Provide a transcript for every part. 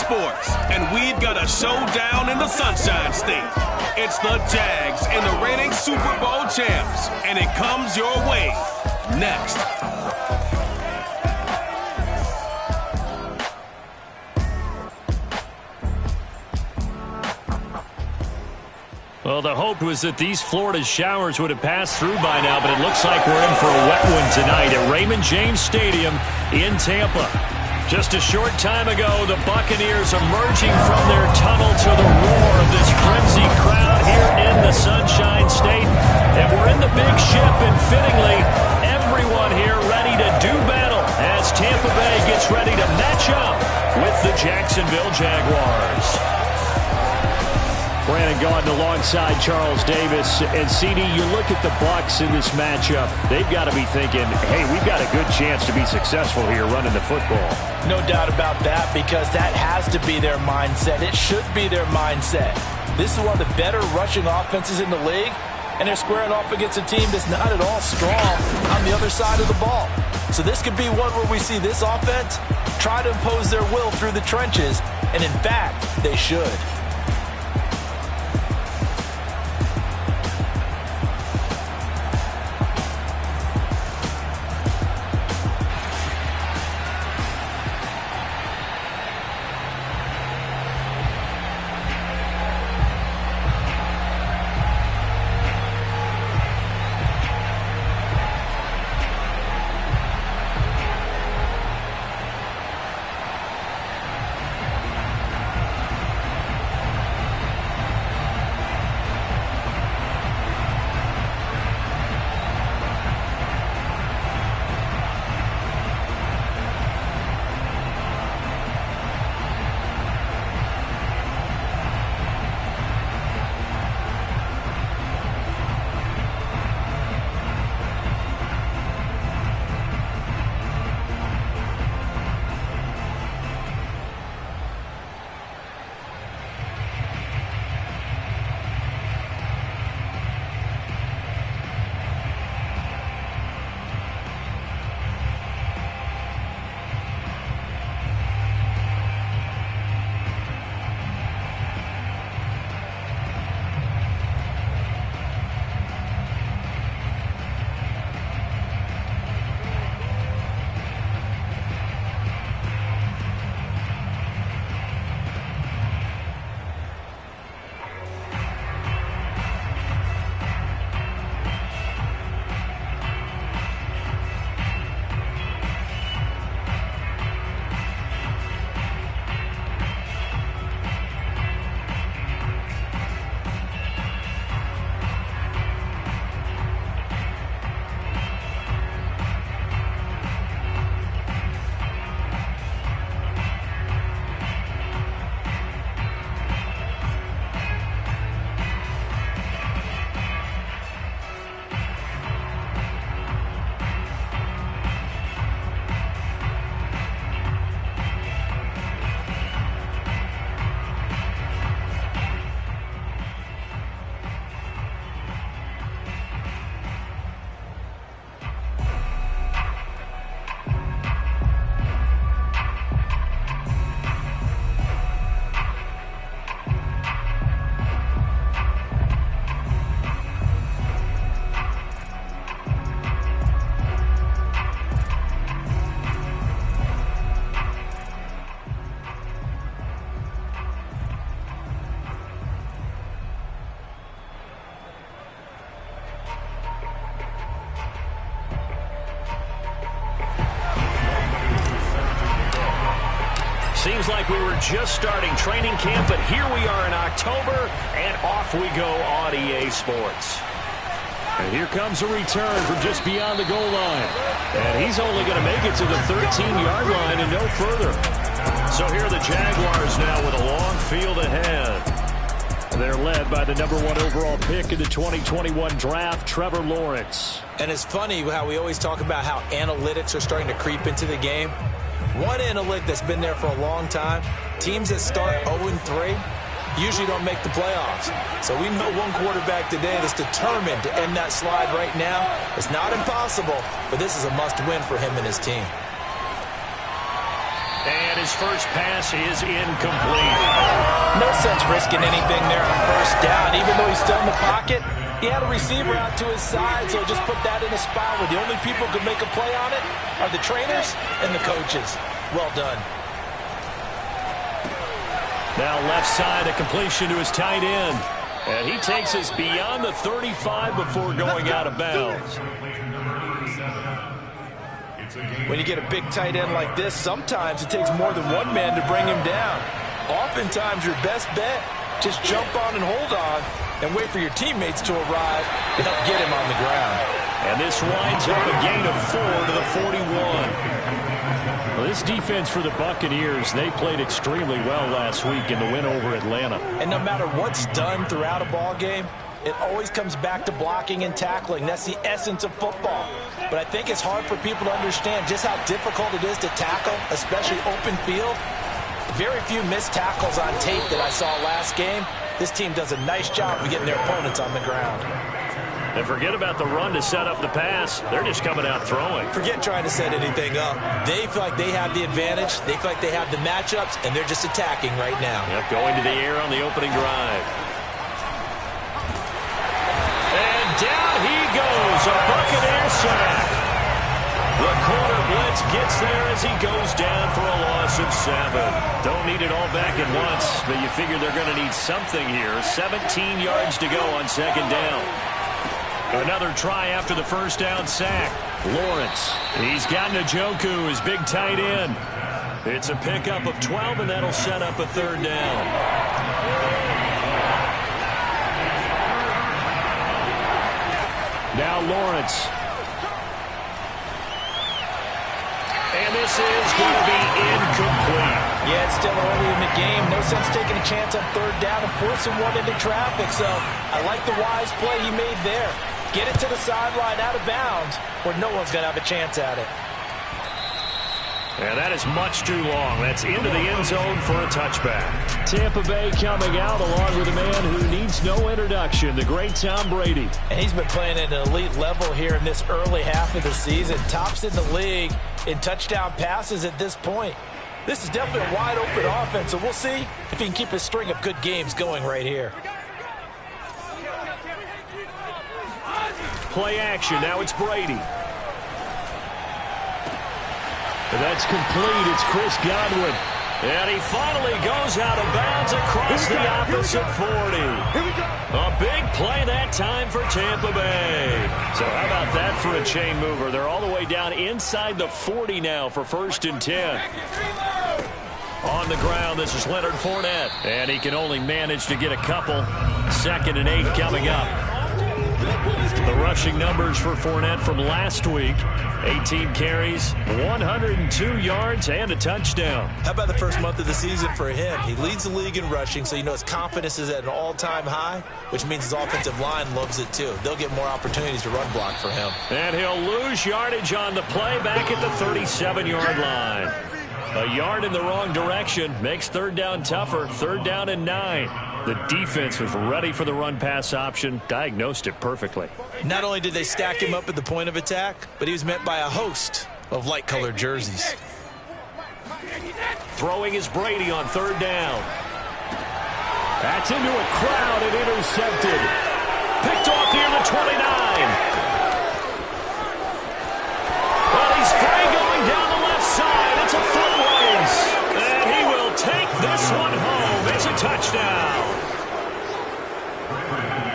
Sports, and we've got a showdown in the Sunshine State. It's the Jags and the reigning Super Bowl champs, and it comes your way next. Well, the hope was that these Florida showers would have passed through by now, but it looks like we're in for a wet one tonight at Raymond James Stadium in Tampa. Just a short time ago, the Buccaneers emerging from their tunnel to the roar of this frenzied crowd here in the Sunshine State. And we're in the big ship, and fittingly, everyone here ready to do battle as Tampa Bay gets ready to match up with the Jacksonville Jaguars. Brandon Gaudin alongside Charles Davis. And CD, you look at the Bucs in this matchup, they've got to be thinking, hey, we've got a good chance to be successful here running the football. No doubt about that, because that has to be their mindset. It should be their mindset. This is one of the better rushing offenses in the league, and they're squaring off against a team that's not at all strong on the other side of the ball. So this could be one where we see this offense try to impose their will through the trenches, and in fact, they should. Seems like we were just starting training camp, but here we are in October, and off we go on EA Sports. And here comes a return from just beyond the goal line. And he's only going to make it to the 13-yard line and no further. So here are the Jaguars now with a long field ahead. They're led by the #1 overall pick in the 2021 draft, Trevor Lawrence. And it's funny how we always talk about how analytics are starting to creep into the game. One analytic that's been there for a long time, teams that start 0-3 usually don't make the playoffs. So we know one quarterback today that's determined to end that slide right now. It's not impossible, but this is a must-win for him and his team. And his first pass is incomplete. No sense risking anything there on first down. Even though he's still in the pocket, he had a receiver out to his side, so just put that in a spot where the only people who can make a play on it are the trainers and the coaches. Well done. Now left side, a completion to his tight end. And he takes us beyond the 35 before going out of bounds. When you get a big tight end like this, sometimes it takes more than one man to bring him down. Oftentimes, your best bet, just jump on and hold on and wait for your teammates to arrive to help get him on the ground. And this winds up a gain of 4 to the 41. Well, this defense for the Buccaneers, they played extremely well last week in the win over Atlanta. And no matter what's done throughout a ball game, it always comes back to blocking and tackling. That's the essence of football. But I think it's hard for people to understand just how difficult it is to tackle, especially open field. Very few missed tackles on tape that I saw last game. This team does a nice job of getting their opponents on the ground. And forget about the run to set up the pass. They're just coming out throwing. Forget trying to set anything up. They feel like they have the advantage. They feel like they have the matchups, and they're just attacking right now. Yep, going to the air on the opening drive. And down he goes, a Buccaneer sack. The corner blitz gets there as he goes down for a loss of 7. Don't need it all back at once, but you figure they're going to need something here. 17 yards to go on second down. Another try after the first down sack. Lawrence. He's got Njoku, his big tight end. It's a pickup of 12, and that'll set up a third down. Now Lawrence. And this is going to be incomplete. Yeah, it's still early in the game. No sense taking a chance on third down and forcing one into traffic. So I like the wise play he made there. Get it to the sideline out of bounds where no one's going to have a chance at it. And that is much too long. That's into the end zone for a touchback. Tampa Bay coming out along with a man who needs no introduction, the great Tom Brady. And he's been playing at an elite level here in this early half of the season. Tops in the league in touchdown passes at this point. This is definitely a wide-open offense, so we'll see if he can keep his string of good games going right here. Play action. Now it's Brady. And that's complete. It's Chris Godwin. And he finally goes out of bounds across the opposite 40. A big play that time for Tampa Bay. So how about that for a chain mover? They're all the way down inside the 40 now for 1st and 10. On the ground, this is Leonard Fournette. And he can only manage to get a couple. 2nd and 8 coming up. The rushing numbers for Fournette from last week. 18 carries, 102 yards, and a touchdown. How about the first month of the season for him? He leads the league in rushing, so you know his confidence is at an all-time high, which means his offensive line loves it too. They'll get more opportunities to run block for him. And he'll lose yardage on the play back at the 37-yard line. A yard in the wrong direction makes third down tougher. 3rd down and 9. The defense was ready for the run-pass option, diagnosed it perfectly. Not only did they stack him up at the point of attack, but he was met by a host of light-colored jerseys. Throwing is Brady on 3rd down. That's into a crowd and intercepted. Picked off near the 29. Well, he's free going down the left side. It's a foot race. And he will take this one home. It's a touchdown.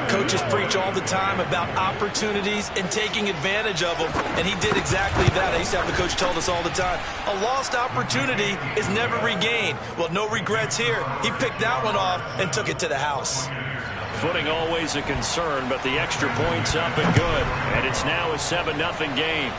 Coaches preach all the time about opportunities and taking advantage of them, and he did exactly that. I used to have the coach tell us all the time, a lost opportunity is never regained. Well, no regrets here. He picked that one off and took it to the house. Footing always a concern, but the extra point's up and good, and it's now a 7-0 game.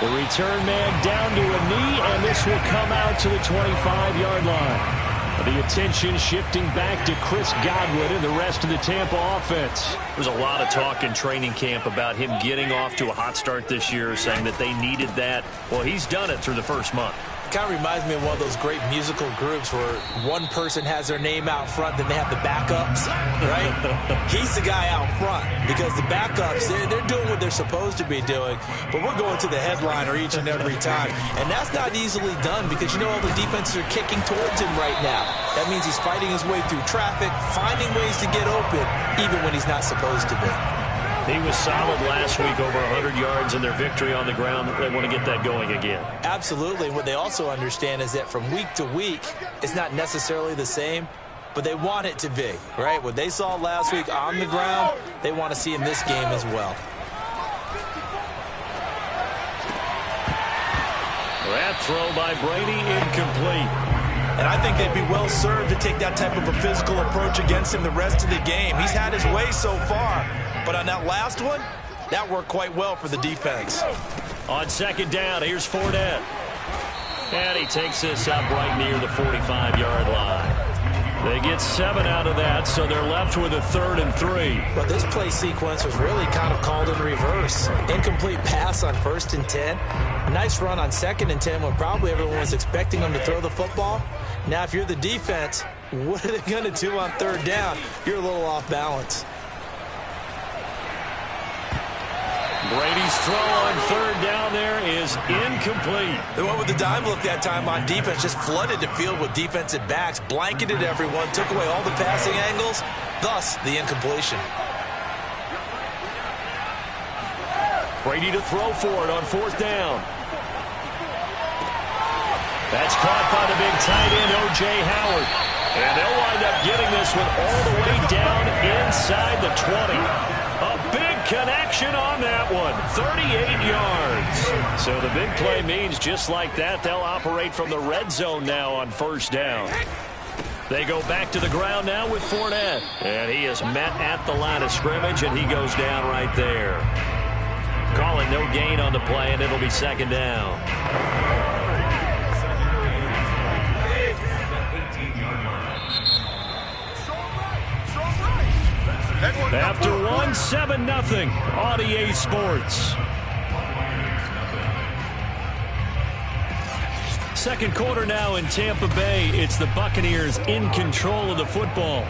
The return man down to a knee, and this will come out to the 25-yard line. The attention shifting back to Chris Godwin and the rest of the Tampa offense. There's a lot of talk in training camp about him getting off to a hot start this year, saying that they needed that. Well, he's done it through the first month. Kind of reminds me of one of those great musical groups where one person has their name out front, then they have the backups, right? He's the guy out front because the backups, they're doing what they're supposed to be doing, but we're going to the headliner each and every time. And that's not easily done because you know all the defenses are kicking towards him right now. That means he's fighting his way through traffic, finding ways to get open, even when he's not supposed to be. He was solid last week, over 100 yards in their victory on the ground. They want to get that going again. Absolutely. What they also understand is that from week to week, it's not necessarily the same, but they want it to be, right? What they saw last week on the ground, they want to see in this game as well. That throw by Brady, incomplete. And I think they'd be well served to take that type of a physical approach against him the rest of the game. He's had his way so far. But on that last one, that worked quite well for the defense. On second down, here's Fournette. And he takes this up right near the 45-yard line. They get 7 out of that, so they're left with a 3rd and 3. But this play sequence was really kind of called in reverse. Incomplete pass on 1st and 10. Nice run on 2nd and 10 when probably everyone was expecting them to throw the football. Now, if you're the defense, what are they going to do on 3rd down? You're a little off balance. Brady's throw on 3rd down there is incomplete. They went with the dime look that time on defense, just flooded the field with defensive backs, blanketed everyone, took away all the passing angles, thus the incompletion. Brady to throw for it on 4th down. That's caught by the big tight end, O.J. Howard. And they'll wind up getting this one all the way down inside the 20. A big connection on that one, 38 yards. So the big play means just like that, they'll operate from the red zone now on 1st down. They go back to the ground now with Fournette. And he is met at the line of scrimmage, and he goes down right there. Calling no gain on the play, and it'll be 2nd down. After 1, 7-0 on EA Sports. Second quarter now in Tampa Bay. It's the Buccaneers in control of the football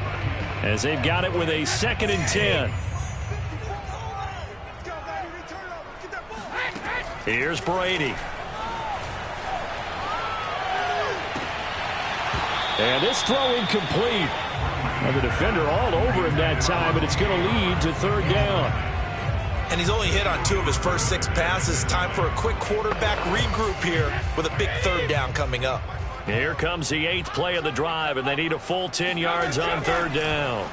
as they've got it with a 2nd and 10. Here's Brady. And this throw incomplete. And the defender all over him that time, but it's going to lead to 3rd down. And he's only hit on 2 of his first 6 passes. Time for a quick quarterback regroup here with a big 3rd down coming up. Here comes the 8th play of the drive, and they need a full 10 yards on 3rd down.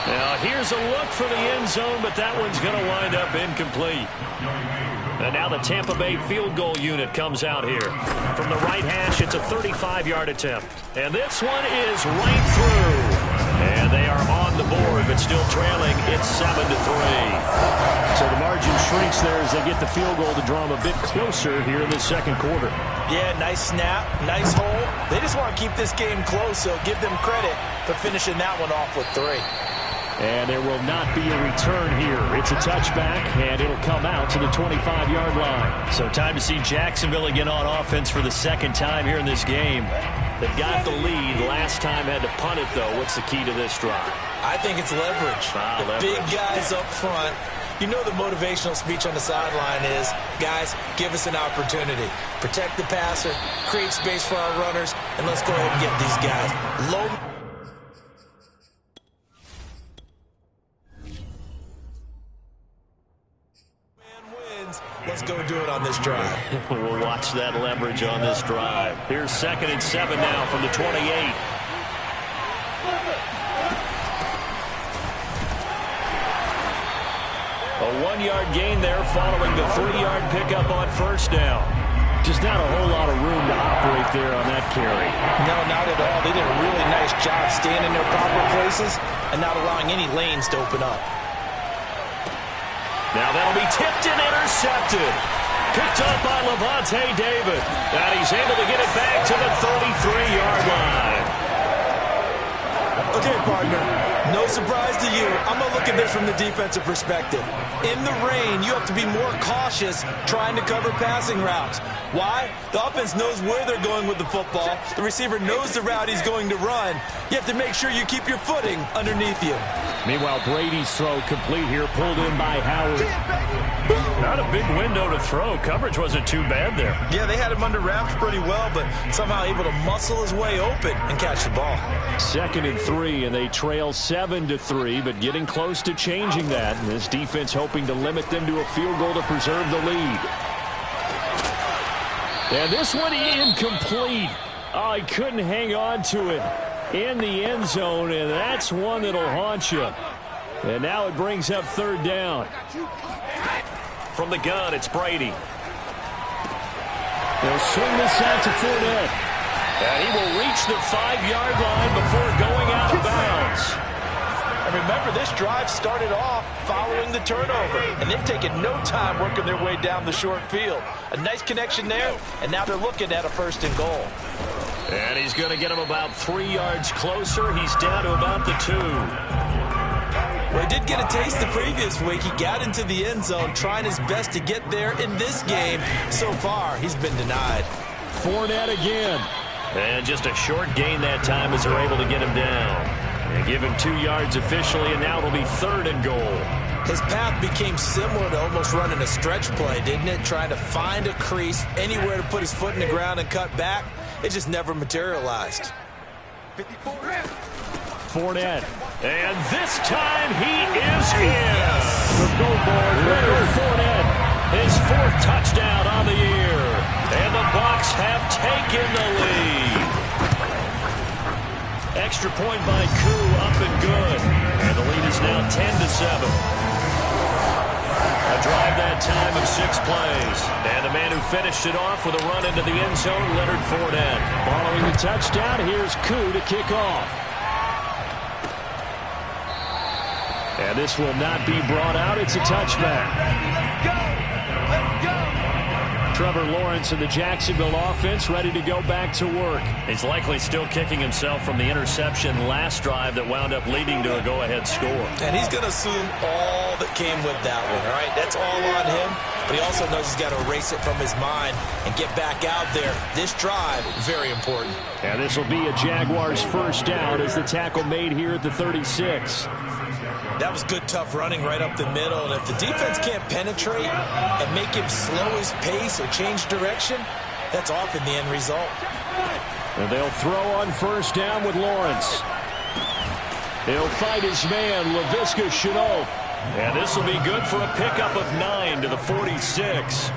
Now, here's a look for the end zone, but that one's going to wind up incomplete. And now the Tampa Bay field goal unit comes out here. From the right hash, it's a 35-yard attempt. And this one is right through. And they are on the board, but still trailing. It's 7-3. So the margin shrinks there as they get the field goal to draw them a bit closer here in the 2nd quarter. Yeah, nice snap, nice hole. They just want to keep this game close, so give them credit for finishing that one off with 3. And there will not be a return here. It's a touchback, and it'll come out to the 25-yard line. So time to see Jacksonville again on offense for the 2nd time here in this game. They've got the lead. Last time had to punt it, though. What's the key to this drive? I think it's leverage. Big guys up front. You know the motivational speech on the sideline is, guys, give us an opportunity. Protect the passer, create space for our runners, and let's go ahead and get these guys. Low. Let's go do it on this drive. We'll watch that leverage on this drive. Here's 2nd and 7 now from the 28. A 1-yard gain there following the 3-yard pickup on 1st down. Just not a whole lot of room to operate there on that carry. No, not at all. They did a really nice job staying in their proper places and not allowing any lanes to open up. Now that'll be tipped and intercepted. Picked up by Levante David. And he's able to get it back to the 33-yard line. Okay, partner, no surprise to you. I'm going to look at this from the defensive perspective. In the rain, you have to be more cautious trying to cover passing routes. Why? The offense knows where they're going with the football. The receiver knows the route he's going to run. You have to make sure you keep your footing underneath you. Meanwhile, Brady's throw complete here, pulled in by Howard. Not a big window to throw. Coverage wasn't too bad there. Yeah, they had him under wraps pretty well, but somehow able to muscle his way open and catch the ball. 2nd and 3, and they trail 7-3, but getting close to changing that. And this defense hoping to limit them to a field goal to preserve the lead. And this one incomplete. Oh, he couldn't hang on to it in the end zone, and that's one that'll haunt you. And now it brings up 3rd down. From the gun, it's Brady. They'll swing this out to Fournette. And he will reach the 5-yard line before going out of bounds. And remember, this drive started off following the turnover, and they've taken no time working their way down the short field. A nice connection there, and now they're looking at a 1st and goal. And he's going to get him about 3 yards closer. He's down to about the 2. Well, he did get a taste the previous week. He got into the end zone, trying his best to get there in this game. So far, he's been denied. Fournette again. And just a short gain that time as they're able to get him down. And give him 2 yards officially, and now it'll be 3rd and goal. His path became similar to almost running a stretch play, didn't it? Trying to find a crease, anywhere to put his foot in the ground and cut back. It just never materialized. Fournette. And this time he is in. Leonard Fournette, his 4th touchdown on the year. And the Bucs have taken the lead. Extra point by Koo, up and good. And the lead is now 10-7. A drive that time of 6 plays. And the man who finished it off with a run into the end zone, Leonard Fournette. Following the touchdown, here's Koo to kick off. And this will not be brought out. It's a touchback. Trevor Lawrence and the Jacksonville offense ready to go back to work. He's likely still kicking himself from the interception last drive that wound up leading to a go-ahead score. And he's going to assume all that came with that one, all right? That's all on him. But he also knows he's got to erase it from his mind and get back out there. This drive, very important. And this will be a Jaguars 1st down as the tackle made here at the 36. That was good, tough running right up the middle. And if the defense can't penetrate and make him slow his pace or change direction, that's often the end result. And they'll throw on 1st down with Lawrence. He'll fight his man, Laviska Shenault. And this will be good for a pickup of 9 to the 46.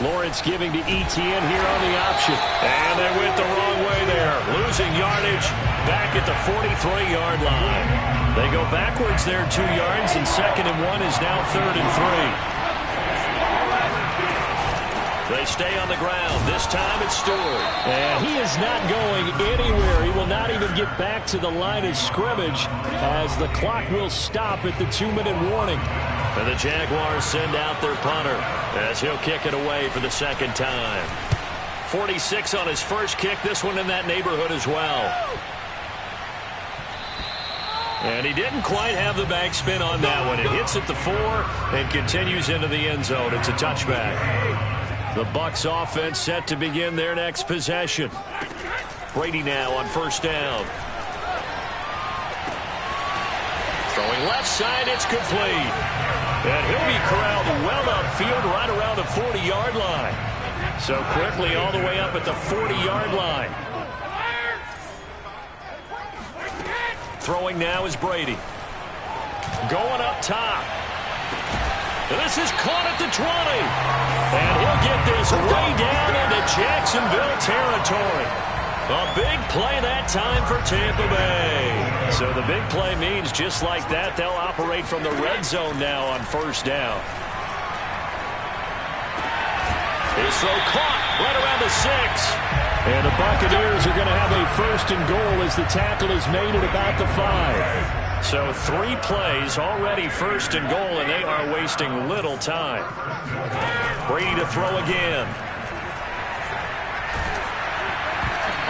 Lawrence giving to Etienne here on the option. And they went the wrong way there. Losing yardage back at the 43-yard line. They go backwards there 2 yards, and 2nd and 1 is now 3rd and 3. They stay on the ground. This time it's Stewart. And he is not going anywhere. He will not even get back to the line of scrimmage as the clock will stop at the 2-minute warning. And the Jaguars send out their punter as he'll kick it away for the 2nd time. 46 on his first kick. This one in that neighborhood as well. And he didn't quite have the backspin on that one. It hits at the 4 and continues into the end zone. It's a touchback. The Bucs offense set to begin their next possession. Brady now on 1st down. Throwing left side, it's complete. And he'll be corralled well upfield right around the 40-yard line. So quickly all the way up at the 40-yard line. Throwing now is Brady. Going up top. This is caught at the 20. And he'll get this way down into Jacksonville territory. A big play that time for Tampa Bay. So the big play means just like that, they'll operate from the red zone now on 1st down. His throw caught right around the 6. And the Buccaneers are going to have a 1st and goal as the tackle is made at about the 5. So 3 plays already 1st and goal, and they are wasting little time. Brady to throw again.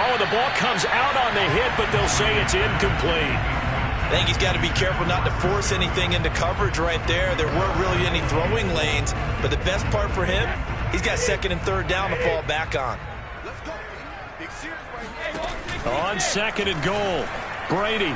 Oh, the ball comes out on the hit, but they'll say it's incomplete. I think he's got to be careful not to force anything into coverage right there. There weren't really any throwing lanes, but the best part for him, he's got 2nd and 3rd down to fall back on. On 2nd and goal, Brady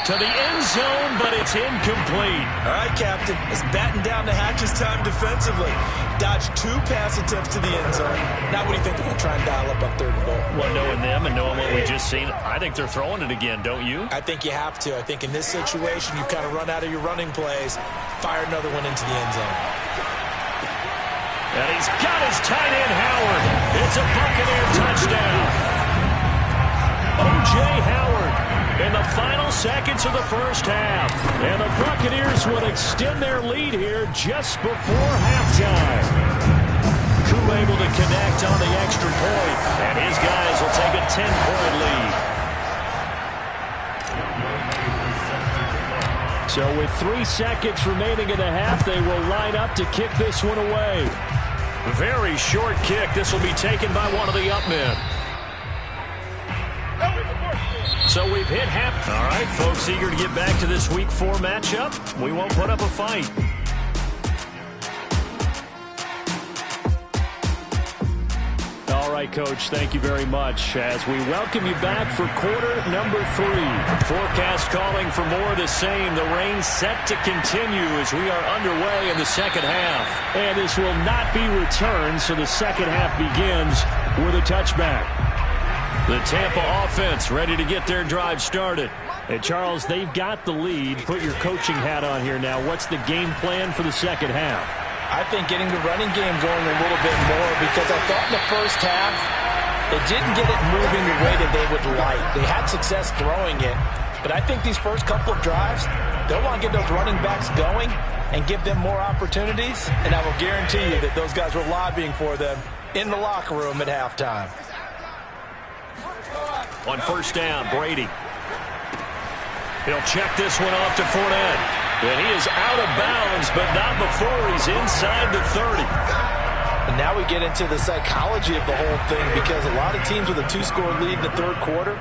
to the end zone, but it's incomplete. All right, Captain, it's batten down the hatches time defensively. Dodged 2 pass attempts to the end zone. Now what do you think they're going to try and dial up on 3rd and goal? Well, knowing them and knowing what we just seen, I think they're throwing it again, don't you? I think you have to. I think in this situation, you kind of run out of your running plays, fire another one into the end zone. And he's got his tight end, Howard. It's a Buccaneer touchdown. O.J. Howard in the final seconds of the 1st half. And the Buccaneers will extend their lead here just before halftime. Koo able to connect on the extra point, and his guys will take a 10-point lead. So with 3 seconds remaining in the half, they will line up to kick this one away. Very short kick. This will be taken by one of the up men. So we've hit half. All right, folks, eager to get back to this Week 4 matchup. We won't put up a fight. All right, Coach, thank you very much as we welcome you back for quarter number 3. Forecast calling for more of the same. The rain set to continue as we are underway in the 2nd half. And this will not be returned, so the 2nd half begins with a touchback. The Tampa offense ready to get their drive started. Hey, Charles, they've got the lead. Put your coaching hat on here now. What's the game plan for the 2nd half? I think getting the running game going a little bit more because I thought in the 1st half they didn't get it moving the way that they would like. They had success throwing it, but I think these first couple of drives, they'll want to get those running backs going and give them more opportunities, and I will guarantee you that those guys were lobbying for them in the locker room at halftime. On 1st down, Brady. He'll check this one off to Fournette. And he is out of bounds, but not before he's inside the 30. And now we get into the psychology of the whole thing because a lot of teams with a 2-score lead in the 3rd quarter,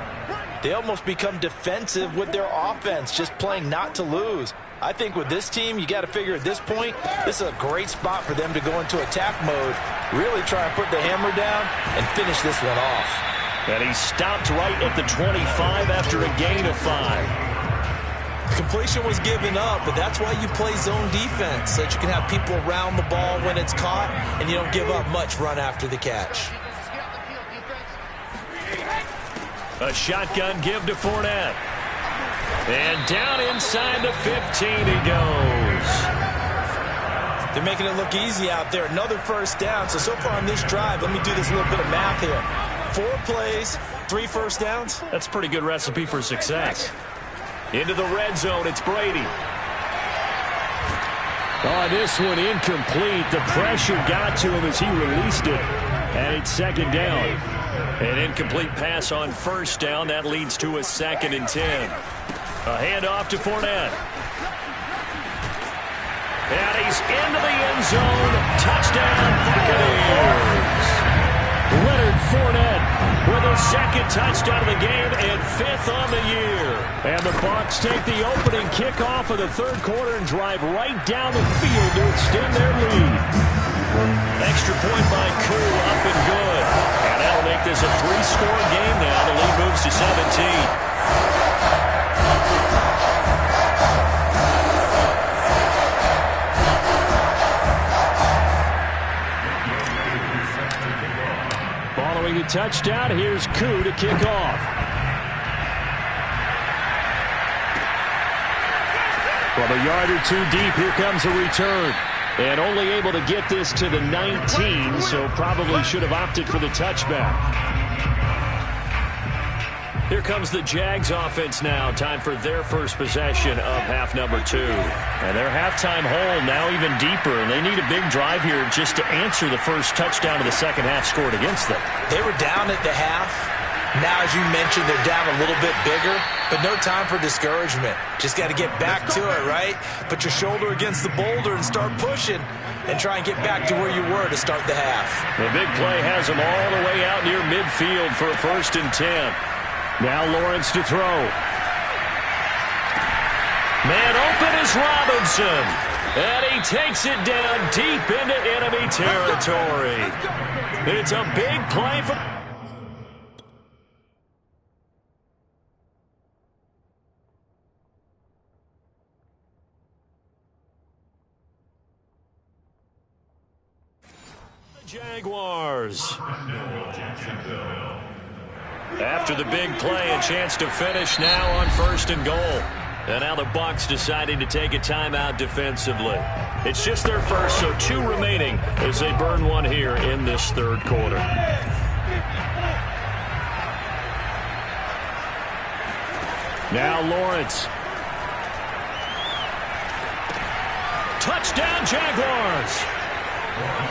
they almost become defensive with their offense, just playing not to lose. I think with this team, you got to figure at this point, this is a great spot for them to go into attack mode, really try and put the hammer down and finish this one off. And he stopped right at the 25 after a gain of 5. Completion was given up, but that's why you play zone defense, so that you can have people around the ball when it's caught, and you don't give up much run after the catch. A shotgun give to Fournette. And down inside the 15 he goes. They're making it look easy out there. Another 1st down. So far on this drive, let me do this little bit of math here. 4 plays, 3 1st downs. That's a pretty good recipe for success. Into the red zone, it's Brady. Oh, this one incomplete. The pressure got to him as he released it. And it's 2nd down. An incomplete pass on 1st down. That leads to a 2nd and 10. A handoff to Fournette. And he's into the end zone. Touchdown, Buccaneers. Leonard Fournette with a 2nd touchdown of the game and 5th on the year. And the Bucs take the opening kickoff of the 3rd quarter and drive right down the field to extend their lead. Extra point by Koo, up and good. And that'll make this a 3-score game now. The lead moves to 17. Following the touchdown, here's Koo to kick off. From a yard or 2 deep, here comes a return. And only able to get this to the 19, so probably should have opted for the touchback. Here comes the Jags offense now. Time for their first possession of half number 2. And their halftime hole now even deeper. And they need a big drive here just to answer the first touchdown of the second half scored against them. They were down at the half. Now, as you mentioned, they're down a little bit bigger, but no time for discouragement. Just got to get back to it, right? Put your shoulder against the boulder and start pushing and try and get back to where you were to start the half. The big play has them all the way out near midfield for a 1st and 10. Now Lawrence to throw. Man open is Robinson. And he takes it down deep into enemy territory. It's a big play for... Jaguars. After the big play, a chance to finish now on 1st and goal. And now the Bucs deciding to take a timeout defensively. It's just their first, so 2 remaining as they burn one here in this 3rd quarter. Now Lawrence. Touchdown Jaguars.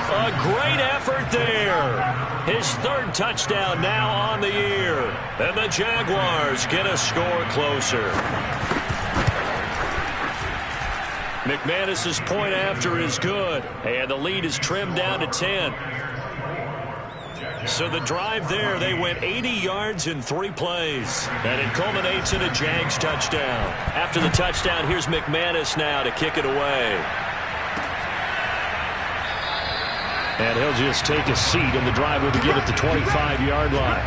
A great effort there. His 3rd touchdown now on the year. And the Jaguars get a score closer. McManus's point after is good. And the lead is trimmed down to 10. So the drive there, they went 80 yards in 3 plays. And it culminates in a Jags touchdown. After the touchdown, here's McManus now to kick it away. And he'll just take a seat, and the drive will begin at the 25-yard line.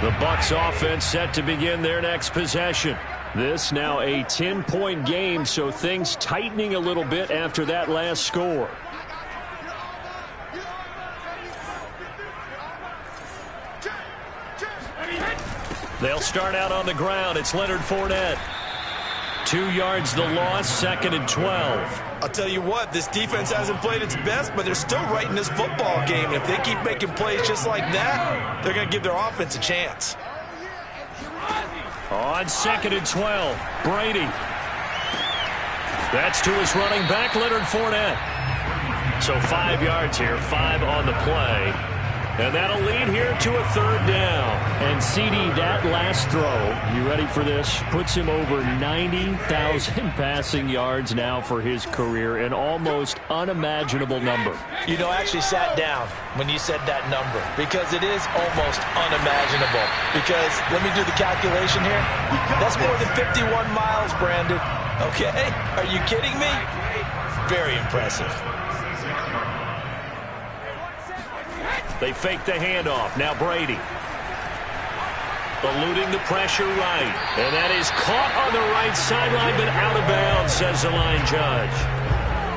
The Bucs offense set to begin their next possession. This now a 10-point game, so things tightening a little bit after that last score. They'll start out on the ground. It's Leonard Fournette. 2 yards the loss, 2nd and 12. I'll tell you what, this defense hasn't played its best, but they're still right in this football game. And if they keep making plays just like that, they're going to give their offense a chance. On 2nd and 12, Brady. That's to his running back, Leonard Fournette. So 5 yards here, 5 on the play. And that'll lead here to a 3rd down. And CD, that last throw, you ready for this? Puts him over 90,000 passing yards now for his career, an almost unimaginable number. You know, I actually sat down when you said that number because it is almost unimaginable. Because, let me do the calculation here. That's more than 51 miles, Brandon. Okay? Are you kidding me? Very impressive. They fake the handoff. Now Brady. Eluding the pressure right. And that is caught on the right sideline, but out of bounds, says the line judge.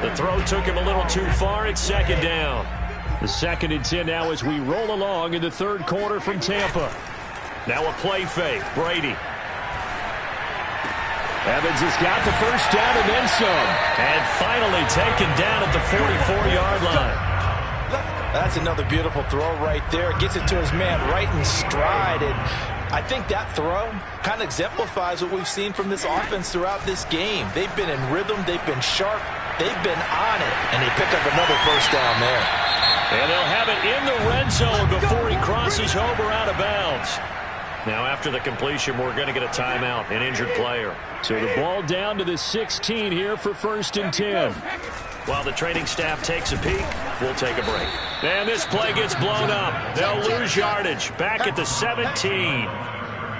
The throw took him a little too far. It's 2nd down. The 2nd and 10 now as we roll along in the 3rd quarter from Tampa. Now a play fake. Brady. Evans has got the 1st down and then some. And finally taken down at the 44-yard line. That's another beautiful throw right there. Gets it to his man right in stride. And I think that throw kind of exemplifies what we've seen from this offense throughout this game. They've been in rhythm. They've been sharp. They've been on it. And they pick up another 1st down there. And they'll have it in the red zone before he crosses over out of bounds. Now after the completion, we're going to get a timeout, an injured player. So the ball down to the 16 here for 1st and 10. While the training staff takes a peek, we'll take a break. And this play gets blown up. They'll lose yardage. Back at the 17.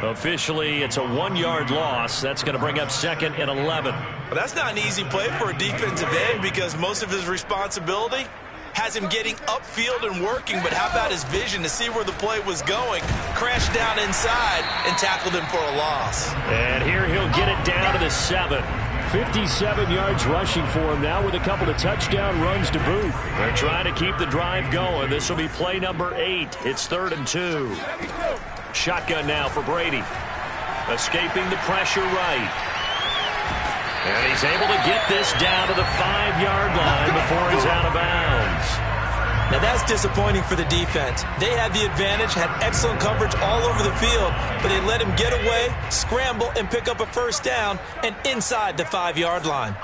Officially, it's a 1-yard loss. That's going to bring up 2nd and 11. Well, that's not an easy play for a defensive end because most of his responsibility has him getting upfield and working. But how about his vision to see where the play was going? Crashed down inside and tackled him for a loss. And here he'll get it down to the 7. 57 yards rushing for him now with a couple of touchdown runs to boot. They're trying to keep the drive going. This will be play number 8. It's 3rd and 2. Shotgun now for Brady. Escaping the pressure right. And he's able to get this down to the 5-yard line before he's out of bounds. Now that's disappointing for the defense. They had the advantage, had excellent coverage all over the field, but they let him get away, scramble, and pick up a first down and inside the 5-yard line.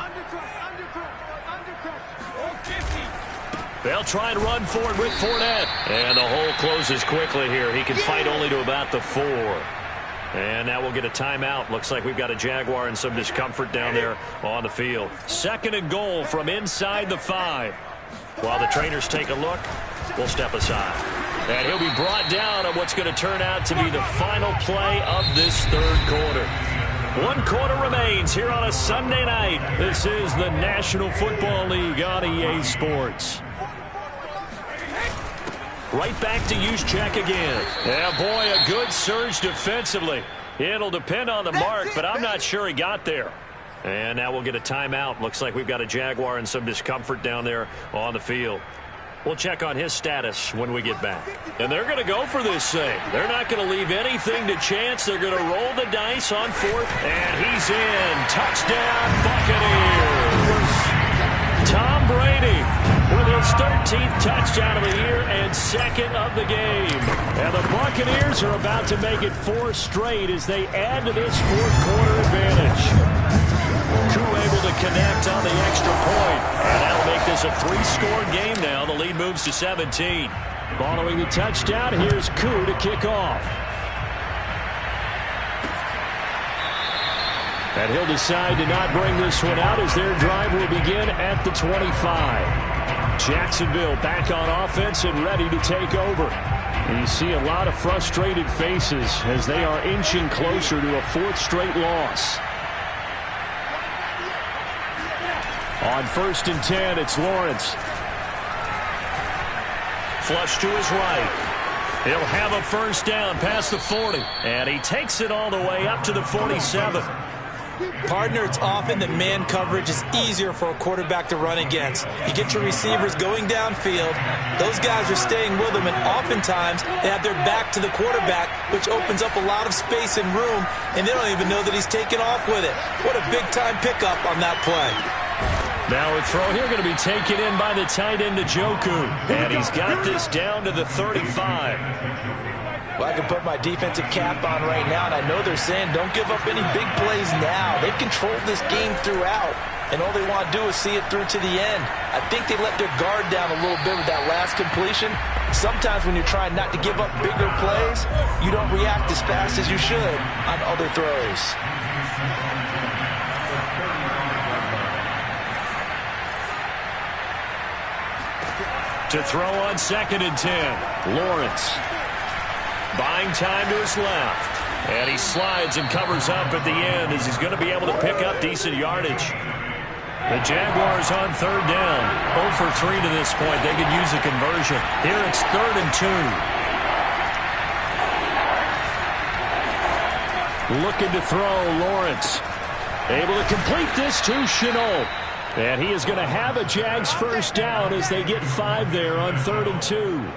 They'll try and run for it with Fournette. And the hole closes quickly here. He can fight only to about the 4. And now we'll get a timeout. Looks like we've got a Jaguar and some discomfort down there on the field. 2nd and goal from inside the 5. While the trainers take a look, we'll step aside. And he'll be brought down on what's going to turn out to be the final play of this 3rd quarter. 1 quarter remains here on a Sunday night. This is the National Football League on EA Sports. Right back to Juszczyk again. Yeah, boy, a good surge defensively. It'll depend on the mark, but I'm not sure he got there. And now we'll get a timeout. Looks like we've got a Jaguar and some discomfort down there on the field. We'll check on his status when we get back. And they're going to go for this thing. They're not going to leave anything to chance. They're going to roll the dice on 4th. And he's in. Touchdown, Buccaneers. Tom Brady with his 13th touchdown of the year and 2nd of the game. And the Buccaneers are about to make it 4 straight as they add to this 4th quarter advantage. Koo able to connect on the extra point. And that'll make this a 3-score game now. The lead moves to 17. Following the touchdown, here's Koo to kick off. And he'll decide to not bring this one out as their drive will begin at the 25. Jacksonville back on offense and ready to take over. And you see a lot of frustrated faces as they are inching closer to a 4th straight loss. On 1st and 10, it's Lawrence. Flush to his right. He'll have a first down past the 40. And he takes it all the way up to the 47. Partner, it's often that man coverage is easier for a quarterback to run against. You get your receivers going downfield. Those guys are staying with them, and oftentimes they have their back to the quarterback, which opens up a lot of space and room, and they don't even know that he's taken off with it. What a big-time pickup on that play. Now a throw here going to be taken in by the tight end Njoku. And he's got this down to the 35. Well, I can put my defensive cap on right now, and I know they're saying don't give up any big plays now. They've controlled this game throughout, and all they want to do is see it through to the end. I think they let their guard down a little bit with that last completion. Sometimes when you're trying not to give up bigger plays, you don't react as fast as you should on other throws. To throw on 2nd and 10, Lawrence. Buying time to his left. And he slides and covers up at the end as he's going to be able to pick up decent yardage. The Jaguars on 3rd down. 0 for 3 to this point. They could use a conversion. Here it's 3rd and 2. Looking to throw, Lawrence. Able to complete this to Shenault. And he is going to have a Jags first down as they get 5 there on 3rd and 2.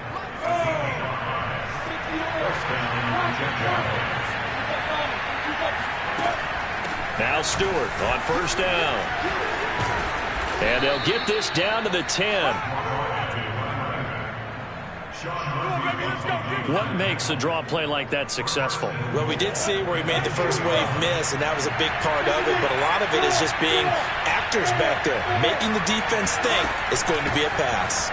Now Stewart on 1st down. And they'll get this down to the 10. What makes a draw play like that successful? Well, we did see where he made the first wave miss, and that was a big part of it. But a lot of it is just being actors back there, making the defense think it's going to be a pass.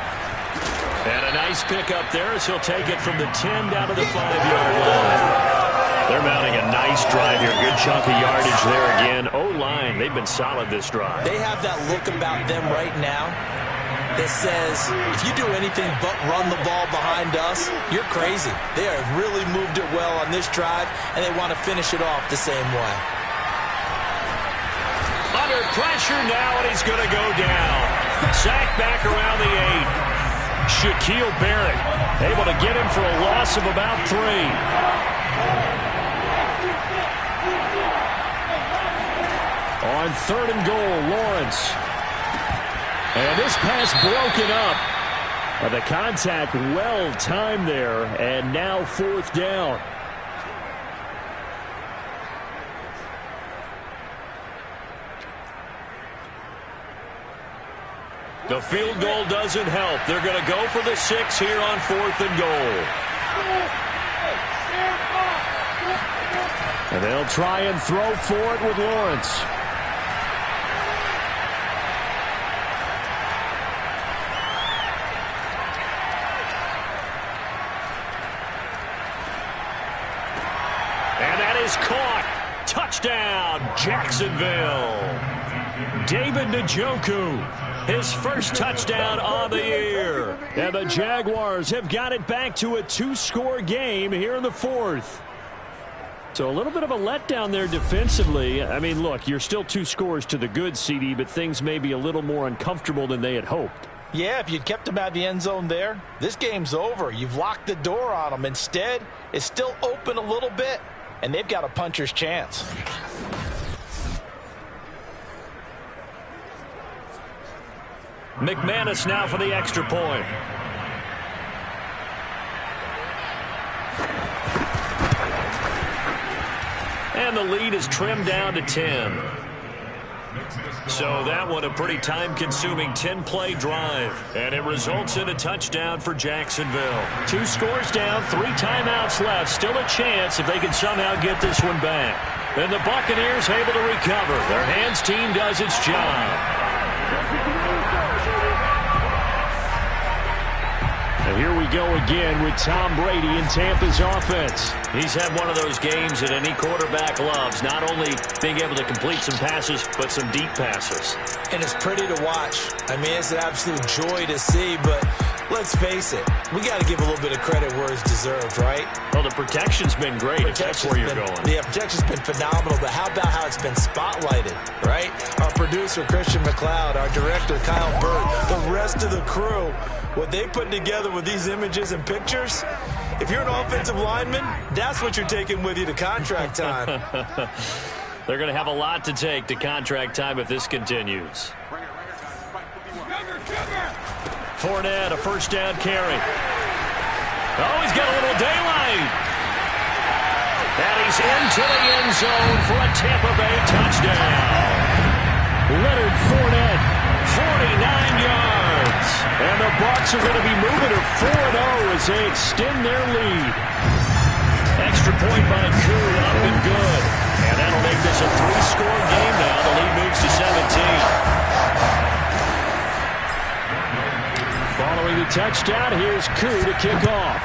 And a nice pick up there as he'll take it from the 10 down to the 5-yard line. They're mounting a nice drive here. Good chunk of yardage there again. O-line, they've been solid this drive. They have that look about them right now that says, if you do anything but run the ball behind us, you're crazy. They have really moved it well on this drive, and they want to finish it off the same way. Under pressure now, and he's going to go down. Sacked back around the 8. Shaquille Barrett able to get him for a loss of about 3. On 3rd and goal, Lawrence. And this pass broken up. The contact well timed there, and now 4th down. The field goal doesn't help. They're going to go for the 6 here on 4th and goal. And they'll try and throw for it with Lawrence. And that is caught. Touchdown, Jacksonville. David Njoku, his first touchdown on the year. And the Jaguars have got it back to a 2-score game here in the 4th. So a little bit of a letdown there defensively. I mean, look, you're still 2 scores to the good, CD, but things may be a little more uncomfortable than they had hoped. Yeah, if you'd kept them out of the end zone there, this game's over. You've locked the door on them. Instead, it's still open a little bit, and they've got a puncher's chance. McManus now for the extra point. And the lead is trimmed down to 10. So that one a pretty time-consuming 10-play drive. And it results in a touchdown for Jacksonville. 2 scores down, 3 timeouts left. Still a chance if they can somehow get this one back. And the Buccaneers able to recover. Their hands team does its job. And here we go again with Tom Brady in Tampa's offense. He's had one of those games that any quarterback loves, not only being able to complete some passes, but some deep passes. And it's pretty to watch. I mean, it's an absolute joy to see, but let's face it, we got to give a little bit of credit where it's deserved, right? Well, the protection's been great, if that's where you're going. Yeah, protection's been phenomenal, but how about how it's been spotlighted, right? Our producer, Christian McLeod, our director, Kyle Burt, the rest of the crew, what they put together with these images and pictures, if you're an offensive lineman, that's what you're taking with you to contract time. They're going to have a lot to take to contract time if this continues. Fournette, a first down carry. Oh, he's got a little daylight. And he's into the end zone for a Tampa Bay touchdown. Leonard Fournette, 49 yards. And the Bucs are going to be moving to 4-0 as they extend their lead. Extra point by Koo, up and good. And that'll make this a 3-score game now. The lead moves to 17. Following the touchdown, here's Koo to kick off.